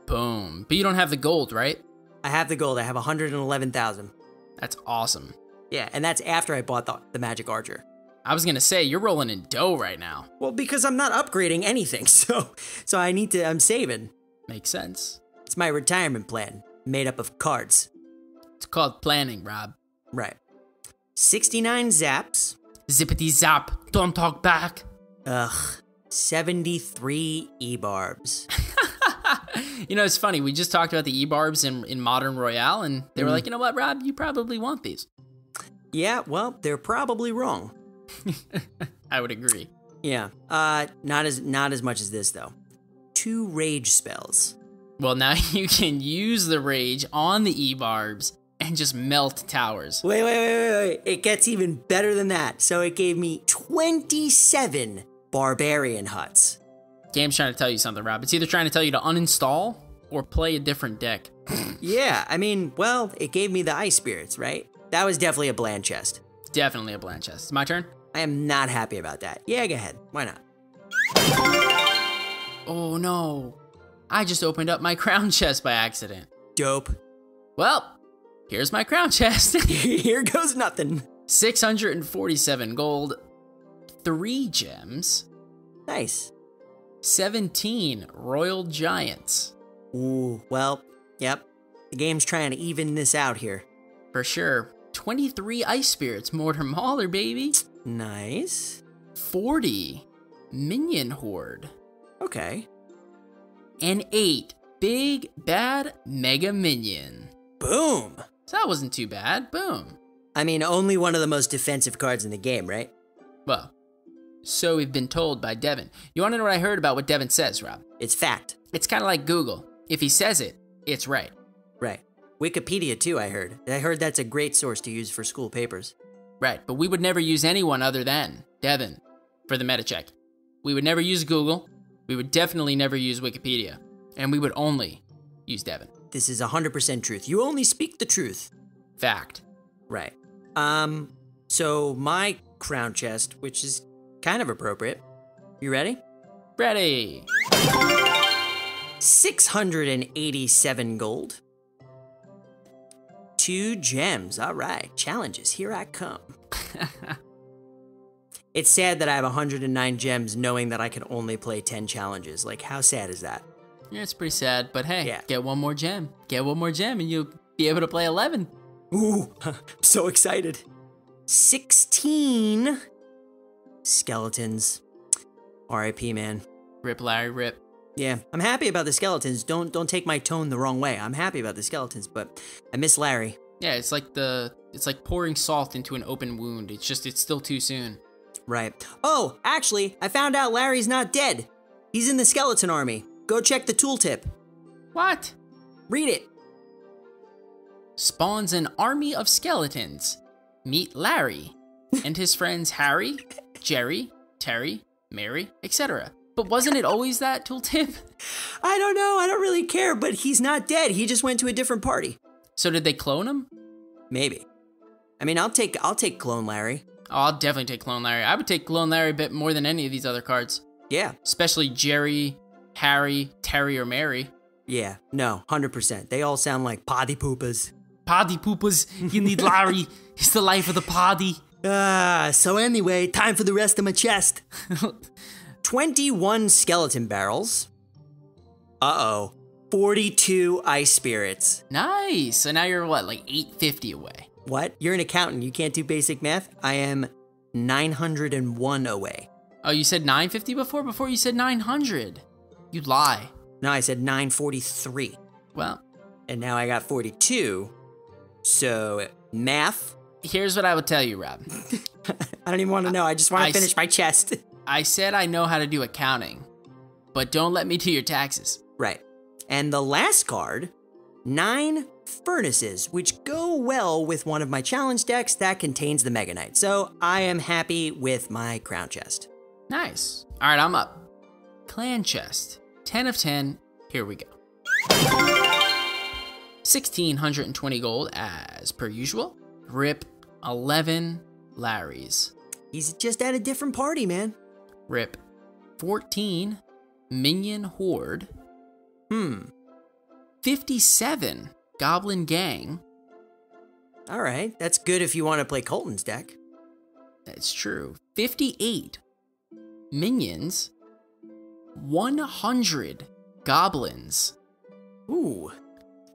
Boom. But you don't have the gold, right? I have the gold. I have 111,000. That's awesome. Yeah, and that's after I bought the magic archer. I was gonna say, you're rolling in dough right now. Well, because I'm not upgrading anything, so I'm saving. Makes sense. It's my retirement plan, made up of cards. It's called planning, Rob. Right. 69 zaps. Zippity zap, don't talk back. Ugh. 73 e-barbs. You know, it's funny. We just talked about the e-barbs in Modern Royale, and they were like, you know what, Rob? You probably want these. Yeah, well, they're probably wrong. I would agree. Yeah. Not as much as this, though. 2 rage spells. Well, now you can use the rage on the e-barbs and just melt towers. Wait. It gets even better than that. So it gave me 27 barbarian huts. Game's trying to tell you something, Rob. It's either trying to tell you to uninstall or play a different deck. Yeah, I mean, well, it gave me the ice spirits, right? That was definitely a bland chest. Definitely a bland chest. It's my turn? I am not happy about that. Yeah, go ahead. Why not? Oh, no. I just opened up my crown chest by accident. Dope. Well, here's my crown chest. Here goes nothing. 647 gold, 3 gems, Nice. 17 royal giants. Ooh, well, yep. The game's trying to even this out here. For sure. 23 ice spirits, Mortar Mauler, baby. Nice. 40 minion horde. Okay. And 8 big bad mega minion. Boom. So that wasn't too bad. Boom. I mean, only one of the most defensive cards in the game, right? Well, so we've been told by Devin. You want to know what I heard about what Devin says, Rob? It's fact. It's kind of like Google. If he says it, it's right. Right. Wikipedia, too, I heard. I heard that's a great source to use for school papers. Right, but we would never use anyone other than Devin for the meta check. We would never use Google. We would definitely never use Wikipedia. And we would only use Devin. This is 100% truth. You only speak the truth. Fact. Right. So my crown chest, which is kind of appropriate. You ready? Ready. 687 gold. 2 gems. All right. Challenges. Here I come. It's sad that I have 109 gems knowing that I can only play 10 challenges. Like, how sad is that? Yeah, it's pretty sad, but hey, Yeah. Get one more gem. Get one more gem and you'll be able to play 11. Ooh, I'm so excited. 16 skeletons. R.I.P., man. Rip, Larry, rip. Yeah, I'm happy about the skeletons. Don't take my tone the wrong way. I'm happy about the skeletons, but I miss Larry. Yeah, it's like pouring salt into an open wound. It's still too soon. Right. Oh, actually, I found out Larry's not dead. He's in the skeleton army. Go check the tooltip. What? Read it. Spawns an army of skeletons. Meet Larry and his friends Harry, Jerry, Terry, Mary, etc. But wasn't it always that tooltip? I don't know. I don't really care, but he's not dead. He just went to a different party. So did they clone him? Maybe. I mean, I'll take Clone Larry. Oh, I'll definitely take Clone Larry. I would take Clone Larry a bit more than any of these other cards. Yeah. Especially Jerry, Harry, Terry, or Mary. Yeah. No, 100%. They all sound like potty poopers. Poddy poopers, you need Larry. He's the life of the poddy. So anyway, time for the rest of my chest. 21 skeleton barrels. 42 ice spirits. Nice. So now you're what, like 850 away? What? You're an accountant. You can't do basic math? I am 901 away. Oh, you said 950 before? Before you said 900. You lie. No, I said 943. Well, And now I got 42. So, math? here's what I would tell you, Rob. I don't even want to know. I just want to finish my chest. I said I know how to do accounting, but don't let me do your taxes. Right. And the last card, 9 Furnaces, which go well with one of my challenge decks that contains the Mega Knight. So I am happy with my Crown Chest. Nice. All right, I'm up. Clan Chest. 10 of 10. Here we go. 1,620 gold as per usual. Rip 11 Larrys. He's just at a different party, man. Rip 14 Minion Horde. 57 Goblin Gang. All right, that's good if you want to play Colton's deck. That's true. 58 Minions. 100 Goblins. Ooh.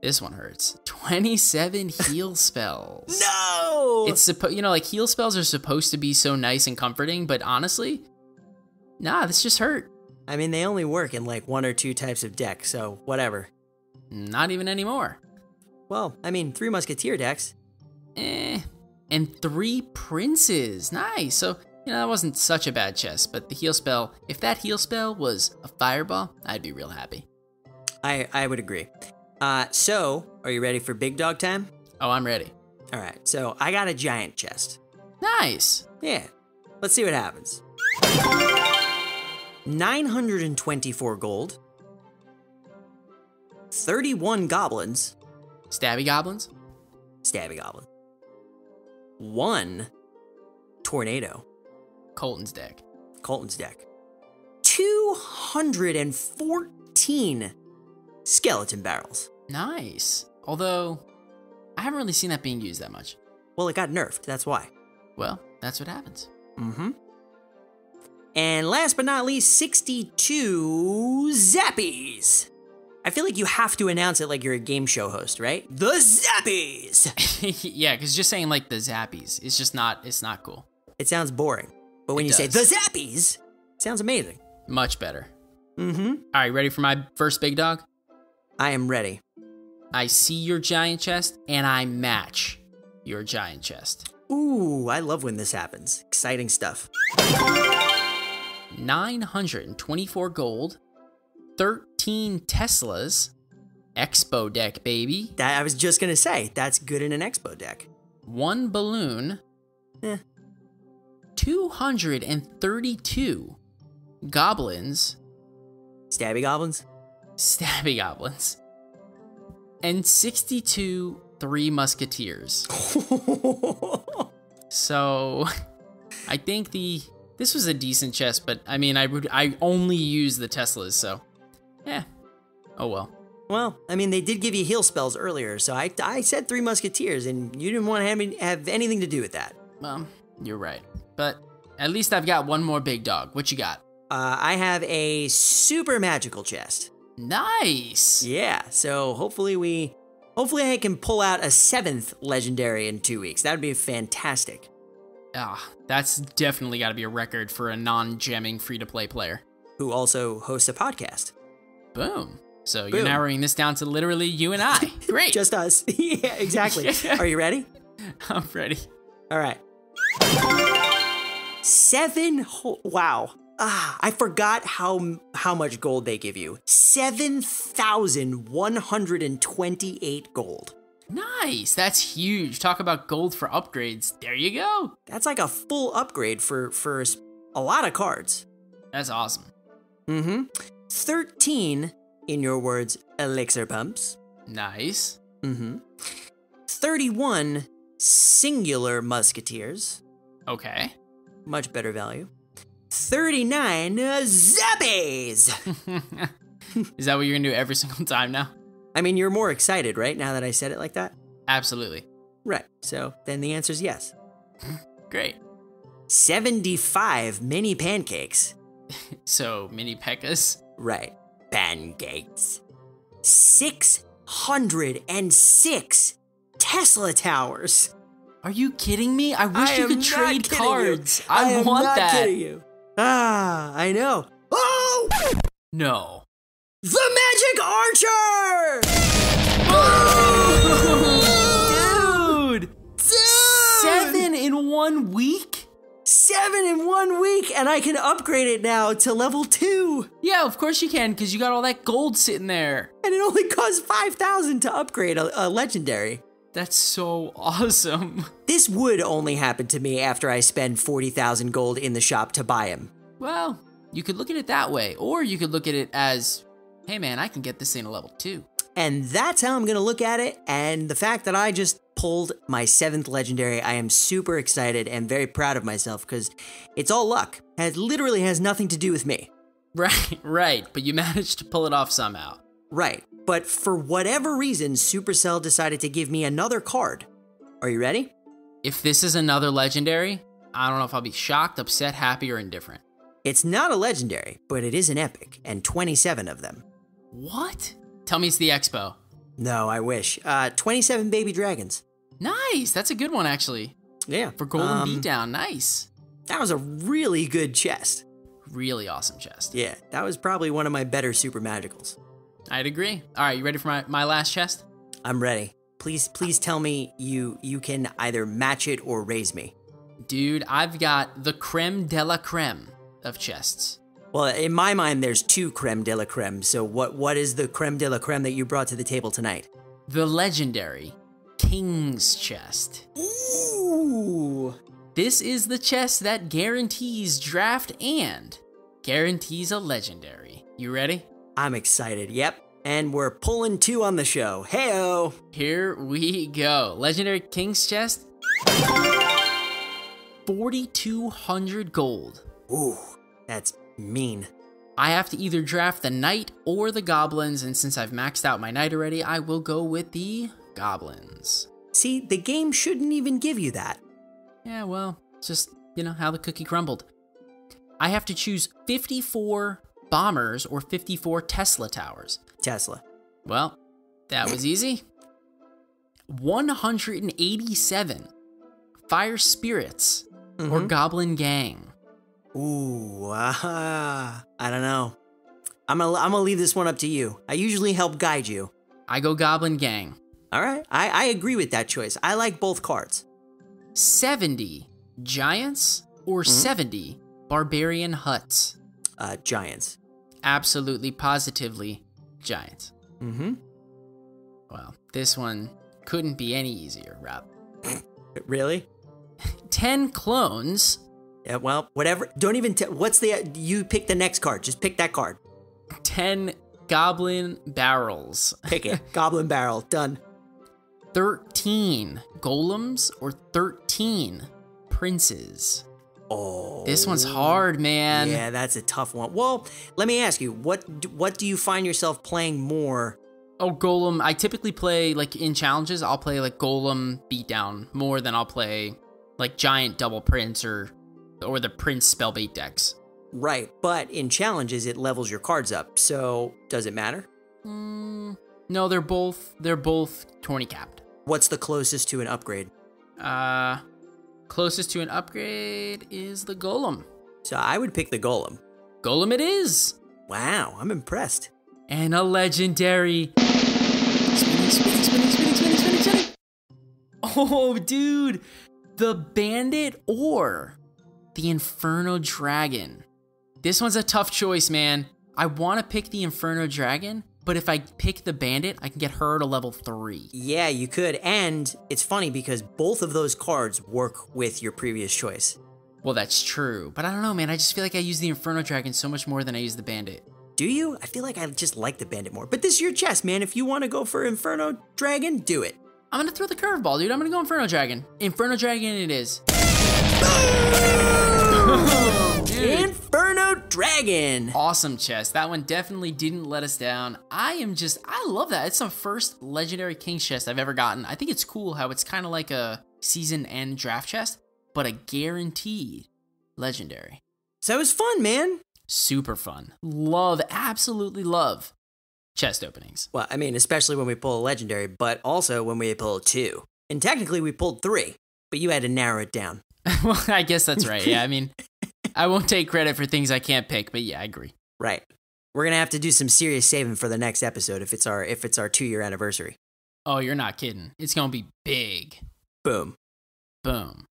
This one hurts. 27 heal spells. No! It's like heal spells are supposed to be so nice and comforting, but honestly, nah, this just hurt. I mean, they only work in like 1 or 2 types of deck, so whatever. Not even anymore. Well, I mean, 3 Musketeer decks. And 3 Princes. Nice. So, that wasn't such a bad chest, but the heal spell, if that heal spell was a fireball, I'd be real happy. I would agree. So, are you ready for big dog time? Oh, I'm ready. All right, so I got a giant chest. Nice. Yeah, let's see what happens. 924 gold. 31 goblins. Stabby goblins? Stabby goblin. 1 tornado. Colton's deck. Colton's deck. 214 skeleton barrels. Nice. Although, I haven't really seen that being used that much. Well, it got nerfed, that's why. Well, that's what happens. Mm-hmm. And last but not least, 62 Zappies. I feel like you have to announce it like you're a game show host, right? The Zappies! Yeah, because just saying like the Zappies is just it's not cool. It sounds boring. But when you say the Zappies, it sounds amazing. Much better. Mm-hmm. All right, ready for my first big dog? I am ready. I see your giant chest, and I match your giant chest. Ooh, I love when this happens. Exciting stuff. 924 gold, 13 Teslas, Expo deck, baby. That I was just gonna say, that's good in an Expo deck. 1 balloon, 232 goblins, Stabby goblins? Stabby goblins, and 62 3 musketeers. So, I think this was a decent chest, but I mean, I only use the Teslas, so, oh well. Well, I mean, they did give you heal spells earlier, so I said 3 musketeers, and you didn't want to have anything to do with that. Well, you're right, but at least I've got one more big dog. What you got? I have a super magical chest. Nice. Yeah, so hopefully I can pull out a 7th legendary in 2 weeks. That would be fantastic. That's definitely got to be a record for a non-gemming free-to-play player. Who also hosts a podcast. Boom. So you're narrowing this down to literally you and I. Great. Just us. Yeah, exactly. Are you ready? I'm ready. All right. 7. Wow. I forgot how much gold they give you. 7,128 gold. Nice. That's huge. Talk about gold for upgrades. There you go. That's like a full upgrade for a lot of cards. That's awesome. 13, in your words, elixir pumps. Nice. 31 singular musketeers. Okay. Much better value. 39 zappies. Is that what you're gonna do every single time now? I mean, you're more excited, right? Now that I said it like that? Absolutely. Right. So then the answer is yes. Great. 75 mini pancakes. So, mini P.E.K.K.A.s? Right. Pancakes. 606 Tesla towers. Are you kidding me? I wish you could trade cards. I want not that. Kidding you. I know. Oh! No. The Magic Archer! Dude! 7 in 1 week? 7 in 1 week, and I can upgrade it now to level 2. Yeah, of course you can, because you got all that gold sitting there. And it only costs 5,000 to upgrade a legendary. That's so awesome. This would only happen to me after I spend 40,000 gold in the shop to buy him. Well, you could look at it that way, or you could look at it as, hey man, I can get this thing to level 2. And that's how I'm going to look at it, and the fact that I just pulled my 7th legendary, I am super excited and very proud of myself because it's all luck. It literally has nothing to do with me. Right, but you managed to pull it off somehow. Right, but for whatever reason, Supercell decided to give me another card. Are you ready? If this is another legendary, I don't know if I'll be shocked, upset, happy, or indifferent. It's not a legendary, but it is an epic, and 27 of them. What? Tell me it's the Expo. No, I wish. 27 baby dragons. Nice, that's a good one actually. Yeah. For Golden Beatdown, nice. That was a really good chest. Really awesome chest. Yeah, that was probably one of my better super magicals. I'd agree. All right, you ready for my last chest? I'm ready. Please tell me you can either match it or raise me. Dude, I've got the creme de la creme of chests. Well, in my mind, there's 2 creme de la creme. So what is the creme de la creme that you brought to the table tonight? The legendary King's Chest. Ooh. This is the chest that guarantees draft and guarantees a legendary. You ready? I'm excited, yep. And we're pulling 2 on the show. Heyo! Here we go. Legendary King's Chest. 4,200 gold. Ooh, that's mean. I have to either draft the knight or the goblins, and since I've maxed out my knight already, I will go with the goblins. See, the game shouldn't even give you that. Yeah, well, it's just, how the cookie crumbled. I have to choose 54 bombers or 54 Tesla towers. Tesla. Well, that was easy. 187 fire spirits or goblin gang. Ooh, I don't know. I'm gonna leave this one up to you. I usually help guide you. I go goblin gang. All right, I agree with that choice. I like both cards. 70 giants or 70 barbarian huts. Giants. Absolutely, positively, giants. Mm-hmm. Well, this one couldn't be any easier, Rob. Really? 10 clones. Yeah, well, whatever. Don't even you pick the next card. Just pick that card. 10 goblin barrels. Pick it. Goblin barrel. Done. 13 golems or 13 princes. Oh. This one's hard, man. Yeah, that's a tough one. Well, let me ask you, what do you find yourself playing more? Oh, golem. I typically play, in challenges, I'll play, golem beatdown more than I'll play, giant double prince or the prince spellbait decks. Right, but in challenges, it levels your cards up, so does it matter? No, they're both tourney capped. What's the closest to an upgrade? Closest to an upgrade is the golem. So I would pick the golem. Golem it is. Wow, I'm impressed. And a legendary. Spinning. Oh, dude. The bandit or the Inferno Dragon. This one's a tough choice, man. I want to pick the Inferno Dragon, but if I pick the bandit, I can get her to level 3. Yeah, you could. And it's funny because both of those cards work with your previous choice. Well, that's true. But I don't know, man. I just feel like I use the Inferno Dragon so much more than I use the bandit. Do you? I feel like I just like the bandit more. But this is your chest, man. If you want to go for Inferno Dragon, do it. I'm going to throw the curveball, dude. I'm going to go Inferno Dragon. Inferno Dragon it is. Inferno Dragon. Awesome chest. That one definitely didn't let us down. I love that. It's the first legendary King's chest I've ever gotten. I think it's cool how it's kind of like a season end draft chest, but a guaranteed legendary. So it was fun, man. Super fun. Absolutely love chest openings. Well, I mean, especially when we pull a legendary, but also when we pull 2. And technically we pulled 3, but you had to narrow it down. Well, I guess that's right. Yeah, I mean, I won't take credit for things I can't pick, but yeah, I agree. Right. We're gonna have to do some serious saving for the next episode if it's our 2-year anniversary. Oh, you're not kidding. It's gonna be big. Boom. Boom.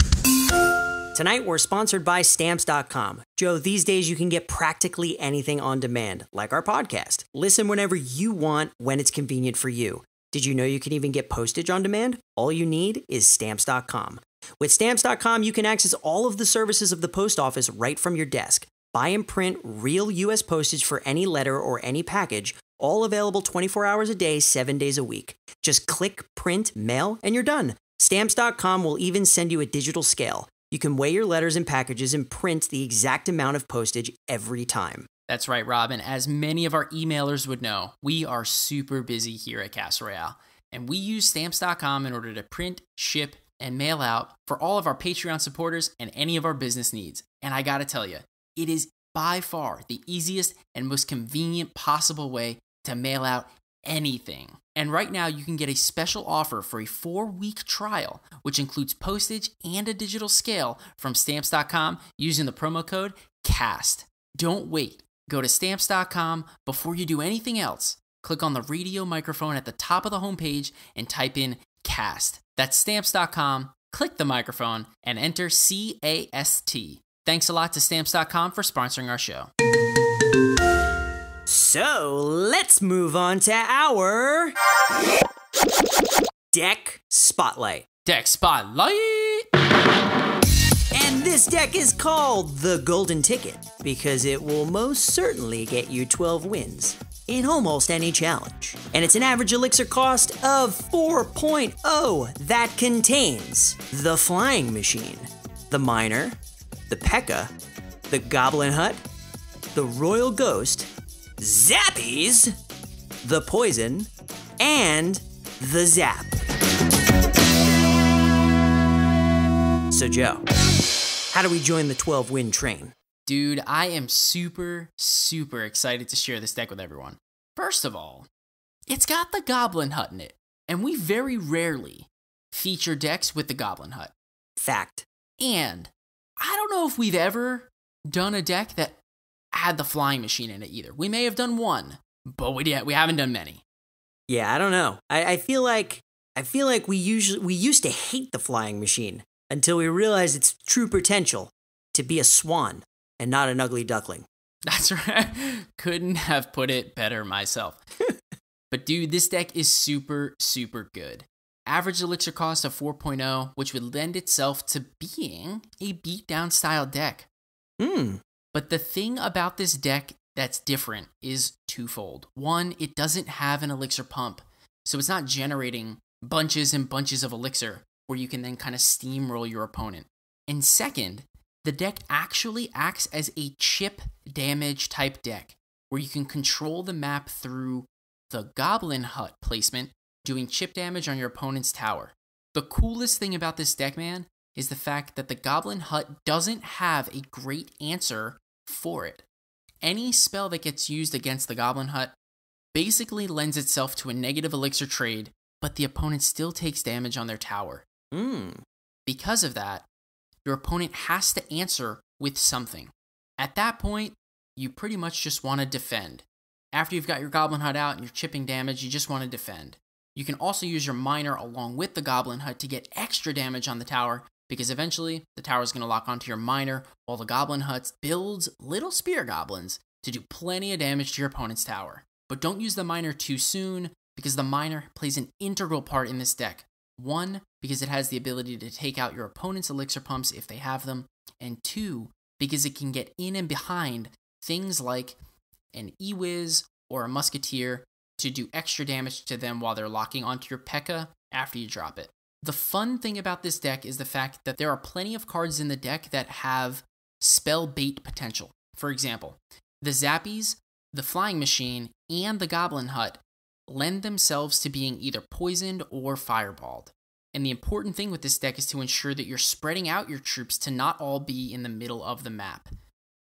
Tonight, we're sponsored by Stamps.com. Joe, these days you can get practically anything on demand, like our podcast. Listen whenever you want, when it's convenient for you. Did you know you can even get postage on demand? All you need is Stamps.com. With Stamps.com, you can access all of the services of the post office right from your desk. Buy and print real U.S. postage for any letter or any package, all available 24 hours a day, 7 days a week. Just click, print, mail, and you're done. Stamps.com will even send you a digital scale. You can weigh your letters and packages and print the exact amount of postage every time. That's right, Robin. As many of our emailers would know, we are super busy here at Castle Royale, and we use Stamps.com in order to print, ship, and mail out for all of our Patreon supporters and any of our business needs. And I gotta tell you, it is by far the easiest and most convenient possible way to mail out anything. And right now, you can get a special offer for a 4-week trial, which includes postage and a digital scale from Stamps.com using the promo code CAST. Don't wait. Go to Stamps.com before you do anything else. Click on the radio microphone at the top of the homepage and type in CAST. That's Stamps.com, click the microphone, and enter CAST. Thanks a lot to Stamps.com for sponsoring our show. So, let's move on to our deck spotlight. Deck Spotlight! And this deck is called the Golden Ticket because it will most certainly get you 12 wins in almost any challenge. And it's an average elixir cost of 4.0 that contains the Flying Machine, the Miner, the P.E.K.K.A., the Goblin Hut, the Royal Ghost, Zappies, the Poison, and the Zap. So Joe, how do we join the 12-win train? Dude, I am super excited to share this deck with everyone. First of all, it's got the Goblin Hut in it, and we very rarely feature decks with the Goblin Hut. Fact. And I don't know if we've ever done a deck that had the Flying Machine in it either. We may have done one, but we haven't done many. Yeah, I don't know. I feel like we used to hate the Flying Machine until we realized its true potential to be a swan and not an ugly duckling. That's right. Couldn't have put it better myself. But dude, this deck is super good. Average elixir cost of 4.0, which would lend itself to being a beatdown style deck. But the thing about this deck that's different is twofold. One, it doesn't have an elixir pump, so it's not generating bunches and bunches of elixir where you can then kind of steamroll your opponent. And second, the deck actually acts as a chip damage type deck where you can control the map through the Goblin Hut placement, doing chip damage on your opponent's tower. The coolest thing about this deck, man, is the fact that the Goblin Hut doesn't have a great answer for it. Any spell that gets used against the Goblin Hut basically lends itself to a negative elixir trade, but the opponent still takes damage on their tower. Because of that, your opponent has to answer with something. At that point, you pretty much just want to defend. After you've got your Goblin Hut out and you're chipping damage, you just want to defend. You can also use your Miner along with the Goblin Hut to get extra damage on the tower, because eventually the tower is going to lock onto your Miner while the Goblin Hut builds little spear goblins to do plenty of damage to your opponent's tower. But don't use the Miner too soon, because the Miner plays an integral part in this deck. One, because it has the ability to take out your opponent's elixir pumps if they have them, and two, because it can get in and behind things like an E-Wiz or a Musketeer to do extra damage to them while they're locking onto your P.E.K.K.A. after you drop it. The fun thing about this deck is the fact that there are plenty of cards in the deck that have spell bait potential. For example, the Zappies, the Flying Machine, and the Goblin Hut lend themselves to being either poisoned or fireballed. And the important thing with this deck is to ensure that you're spreading out your troops to not all be in the middle of the map.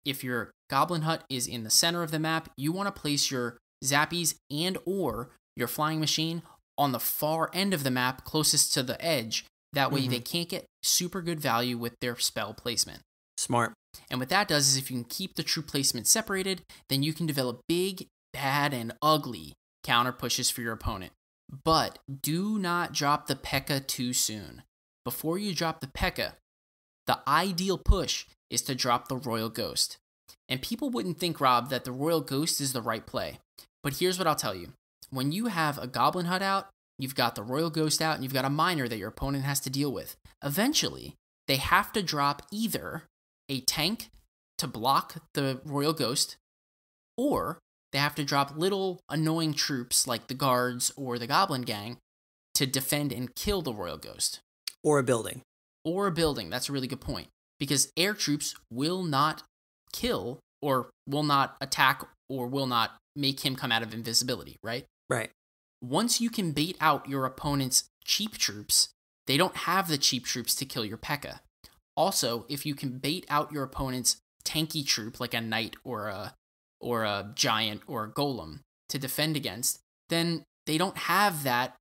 If your Goblin Hut is in the center of the map, you want to place your Zappies and or your Flying Machine on the far end of the map closest to the edge. That way they can't get super good value with their spell placement. Smart. And what that does is if you can keep the troop placement separated, then you can develop big, bad, and ugly counter pushes for your opponent. But do not drop the P.E.K.K.A. too soon. Before you drop the P.E.K.K.A., the ideal push is to drop the Royal Ghost. And people wouldn't think, Rob, that the Royal Ghost is the right play. But here's what I'll tell you. When you have a Goblin Hut out, you've got the Royal Ghost out, and you've got a Miner that your opponent has to deal with. Eventually, they have to drop either a tank to block the Royal Ghost, or they have to drop little annoying troops like the guards or the Goblin Gang to defend and kill the Royal Ghost. Or a building. Or a building. That's a really good point. Because air troops will not kill or will not attack or will not make him come out of invisibility, right? Right. Once you can bait out your opponent's cheap troops, they don't have the cheap troops to kill your P.E.K.K.A. Also, if you can bait out your opponent's tanky troop like a knight or a giant or a golem to defend against, then they don't have that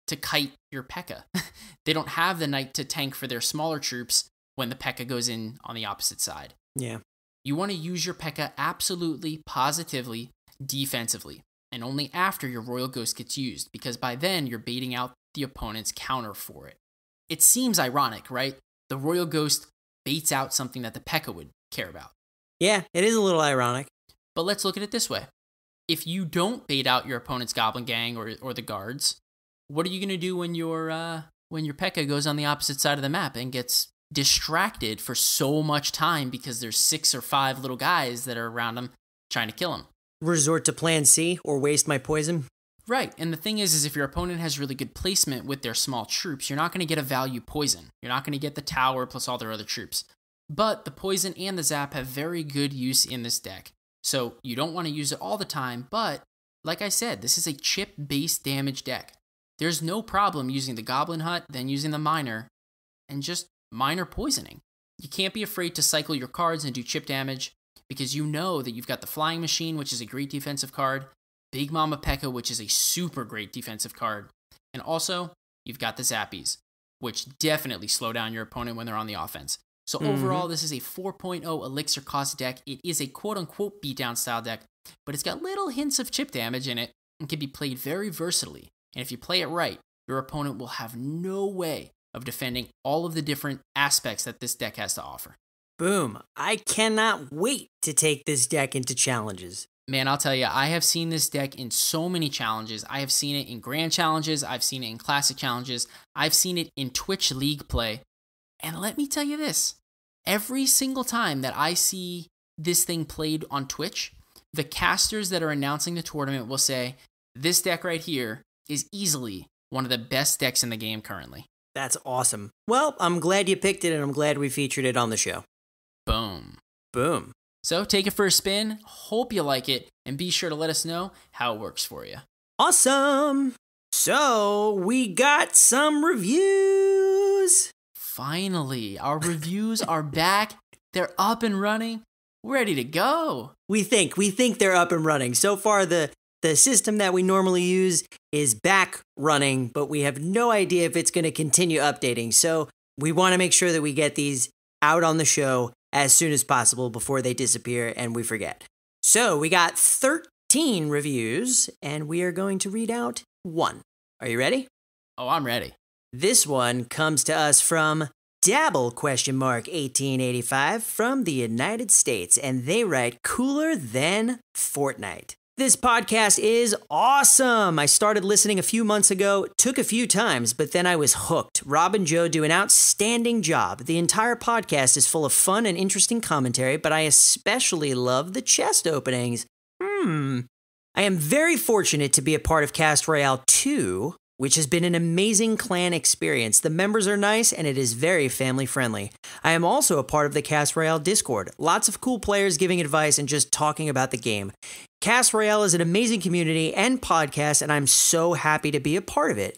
to kite your P.E.K.K.A. They don't have the knight to tank for their smaller troops when the P.E.K.K.A. goes in on the opposite side. Yeah. You want to use your P.E.K.K.A. absolutely, positively, defensively, and only after your Royal Ghost gets used, because by then you're baiting out the opponent's counter for it. It seems ironic, right? The Royal Ghost baits out something that the P.E.K.K.A. would care about. Yeah, it is a little ironic. But let's look at it this way. If you don't bait out your opponent's Goblin Gang or the guards, what are you going to do when your P.E.K.K.A. goes on the opposite side of the map and gets distracted for so much time because there's 6 or 5 little guys that are around him trying to kill him? Resort to plan C or waste my poison? Right, and the thing is if your opponent has really good placement with their small troops, you're not going to get a value poison. You're not going to get the tower plus all their other troops. But the poison and the zap have very good use in this deck. So you don't want to use it all the time, but like I said, this is a chip-based damage deck. There's no problem using the Goblin Hut, then using the Miner, and just Miner poisoning. You can't be afraid to cycle your cards and do chip damage, because you know that you've got the Flying Machine, which is a great defensive card, Big Mama P.E.K.K.A., which is a super great defensive card, and also you've got the Zappies, which definitely slow down your opponent when they're on the offense. So overall, this is a 4.0 elixir cost deck. It is a quote-unquote beatdown style deck, but it's got little hints of chip damage in it and can be played very versatilely. And if you play it right, your opponent will have no way of defending all of the different aspects that this deck has to offer. Boom. I cannot wait to take this deck into challenges. Man, I'll tell you, I have seen this deck in so many challenges. I have seen it in Grand Challenges. I've seen it in Classic Challenges. I've seen it in Twitch League play. And let me tell you this, every single time that I see this thing played on Twitch, the casters that are announcing the tournament will say, this deck right here is easily one of the best decks in the game currently. That's awesome. Well, I'm glad you picked it, and I'm glad we featured it on the show. Boom. Boom. So take it for a spin, hope you like it, and be sure to let us know how it works for you. Awesome. So, we got some reviews. Finally, our reviews are back. They're up and running. We're ready to go. We think they're up and running. So far, the system that we normally use is back running, but we have no idea if it's going to continue updating. So we want to make sure that we get these out on the show as soon as possible before they disappear and we forget. So we got 13 reviews, and we are going to read out one. Are you ready? Oh, I'm ready. This one comes to us from Dabble $1885 from the United States, and they write, cooler than Fortnite. This podcast is awesome. I started listening a few months ago, took a few times, but then I was hooked. Rob and Joe do an outstanding job. The entire podcast is full of fun and interesting commentary, but I especially love the chest openings. I am very fortunate to be a part of Cast Royale 2, which has been an amazing clan experience. The members are nice, and it is very family-friendly. I am also a part of the Cast Royale Discord. Lots of cool players giving advice and just talking about the game. Cast Royale is an amazing community and podcast, and I'm so happy to be a part of it.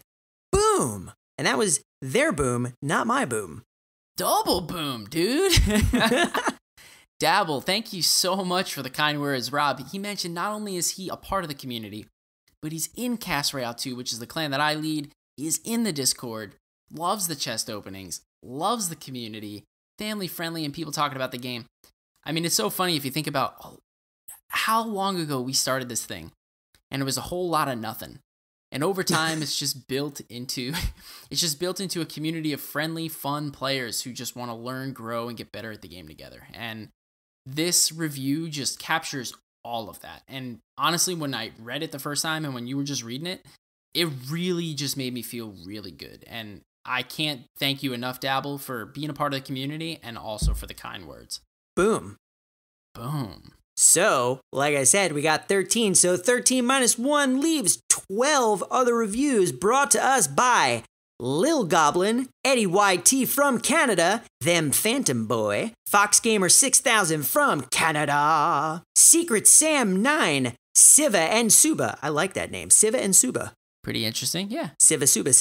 Boom! And that was their boom, not my boom. Double boom, dude. Dabble, thank you so much for the kind words, Rob. He mentioned not only is he a part of the community, but he's in Cast Royale 2, which is the clan that I lead. He is in the Discord, loves the chest openings, loves the community, family-friendly, and people talking about the game. I mean, it's so funny if you think about how long ago we started this thing, and it was a whole lot of nothing. And over time, it's just built into a community of friendly, fun players who just want to learn, grow, and get better at the game together. And this review just captures all of that. And honestly, when I read it the first time and when you were just reading it, it really just made me feel really good. And I can't thank you enough, Dabble, for being a part of the community and also for the kind words. Boom. Boom. So, like I said, we got 13. So 13 minus 1 leaves 12 other reviews brought to us by Lil Goblin, Eddie YT from Canada, Them Phantom Boy, Fox Gamer 6000 from Canada, Secret Sam 9, Siva and Suba. I like that name, Siva and Suba. Pretty interesting, yeah. Siva Suba.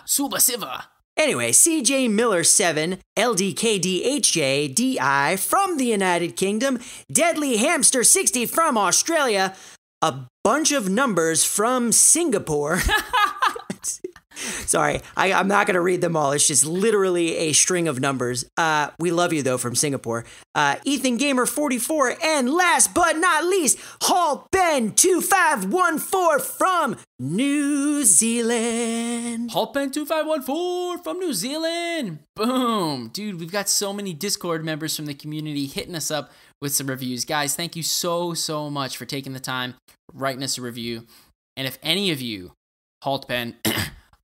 Suba. Anyway, CJ Miller 7, LDKDHJ DI from the United Kingdom, Deadly Hamster 60 from Australia, a bunch of numbers from Singapore. Sorry, I'm not going to read them all. It's just literally a string of numbers. We love you, though, from Singapore. Ethan Gamer 44, and last but not least, Halt Ben 2514 from New Zealand. Halt Ben 2514 from New Zealand. Boom. Dude, we've got so many Discord members from the community hitting us up with some reviews. Guys, thank you so much for taking the time, writing us a review. And if any of you, Halt Ben,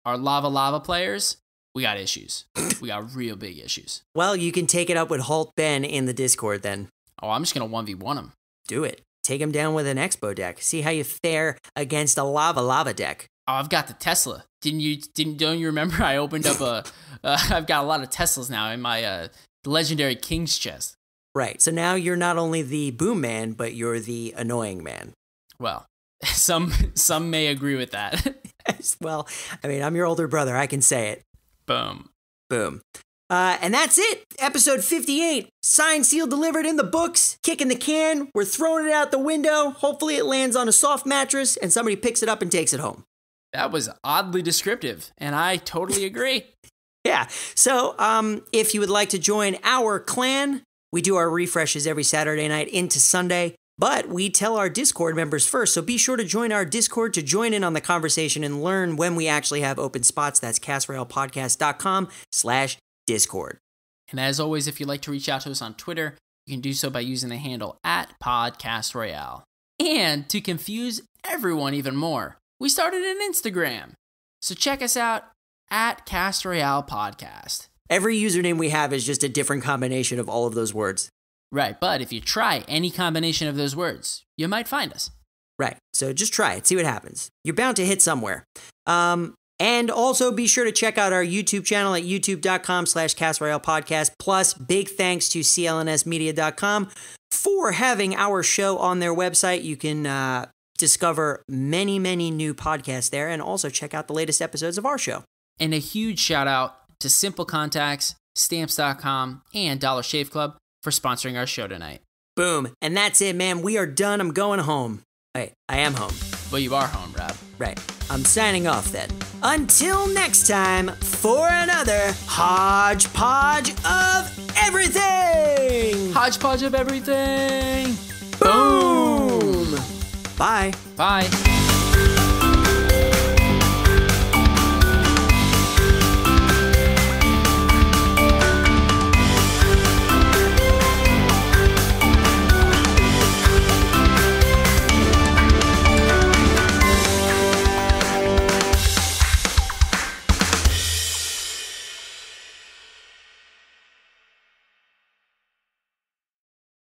are lava players, we got issues. We got real big issues. Well, you can take it up with Halt Ben in the Discord then. Oh, I'm just going to 1v1 him. Do it. Take him down with an Expo deck. See how you fare against a lava deck. Oh, I've got the Tesla. Don't you remember I opened up I've got a lot of Teslas now in my legendary King's chest. Right. So now you're not only the boom man, but you're the annoying man. Well, some may agree with that. Well, I mean, I'm your older brother. I can say it. Boom. And that's it. Episode 58. Signed, sealed, delivered in the books. Kicking the can. We're throwing it out the window. Hopefully it lands on a soft mattress and somebody picks it up and takes it home. That was oddly descriptive, and I totally agree. Yeah. So if you would like to join our clan, we do our refreshes every Saturday night into Sunday. But we tell our Discord members first, so be sure to join our Discord to join in on the conversation and learn when we actually have open spots. That's castroyalpodcast.com/Discord. And as always, if you'd like to reach out to us on Twitter, you can do so by using the handle @PodcastRoyale. And to confuse everyone even more, we started an Instagram. So check us out @CastRoyalePodcast. Every username we have is just a different combination of all of those words. Right, but if you try any combination of those words, you might find us. Right, so just try it, see what happens. You're bound to hit somewhere. And also be sure to check out our YouTube channel at youtube.com/CastRoyalePodcast. Plus, big thanks to clnsmedia.com for having our show on their website. You can discover many new podcasts there and also check out the latest episodes of our show. And a huge shout out to Simple Contacts, Stamps.com, and Dollar Shave Club for sponsoring our show tonight. Boom. And that's it, man. We are done. I'm going home. Wait, I am home. Well, you are home, Rob. Right. I'm signing off then. Until next time, for another hodgepodge of everything. Hodgepodge of everything. Boom. Bye. Bye.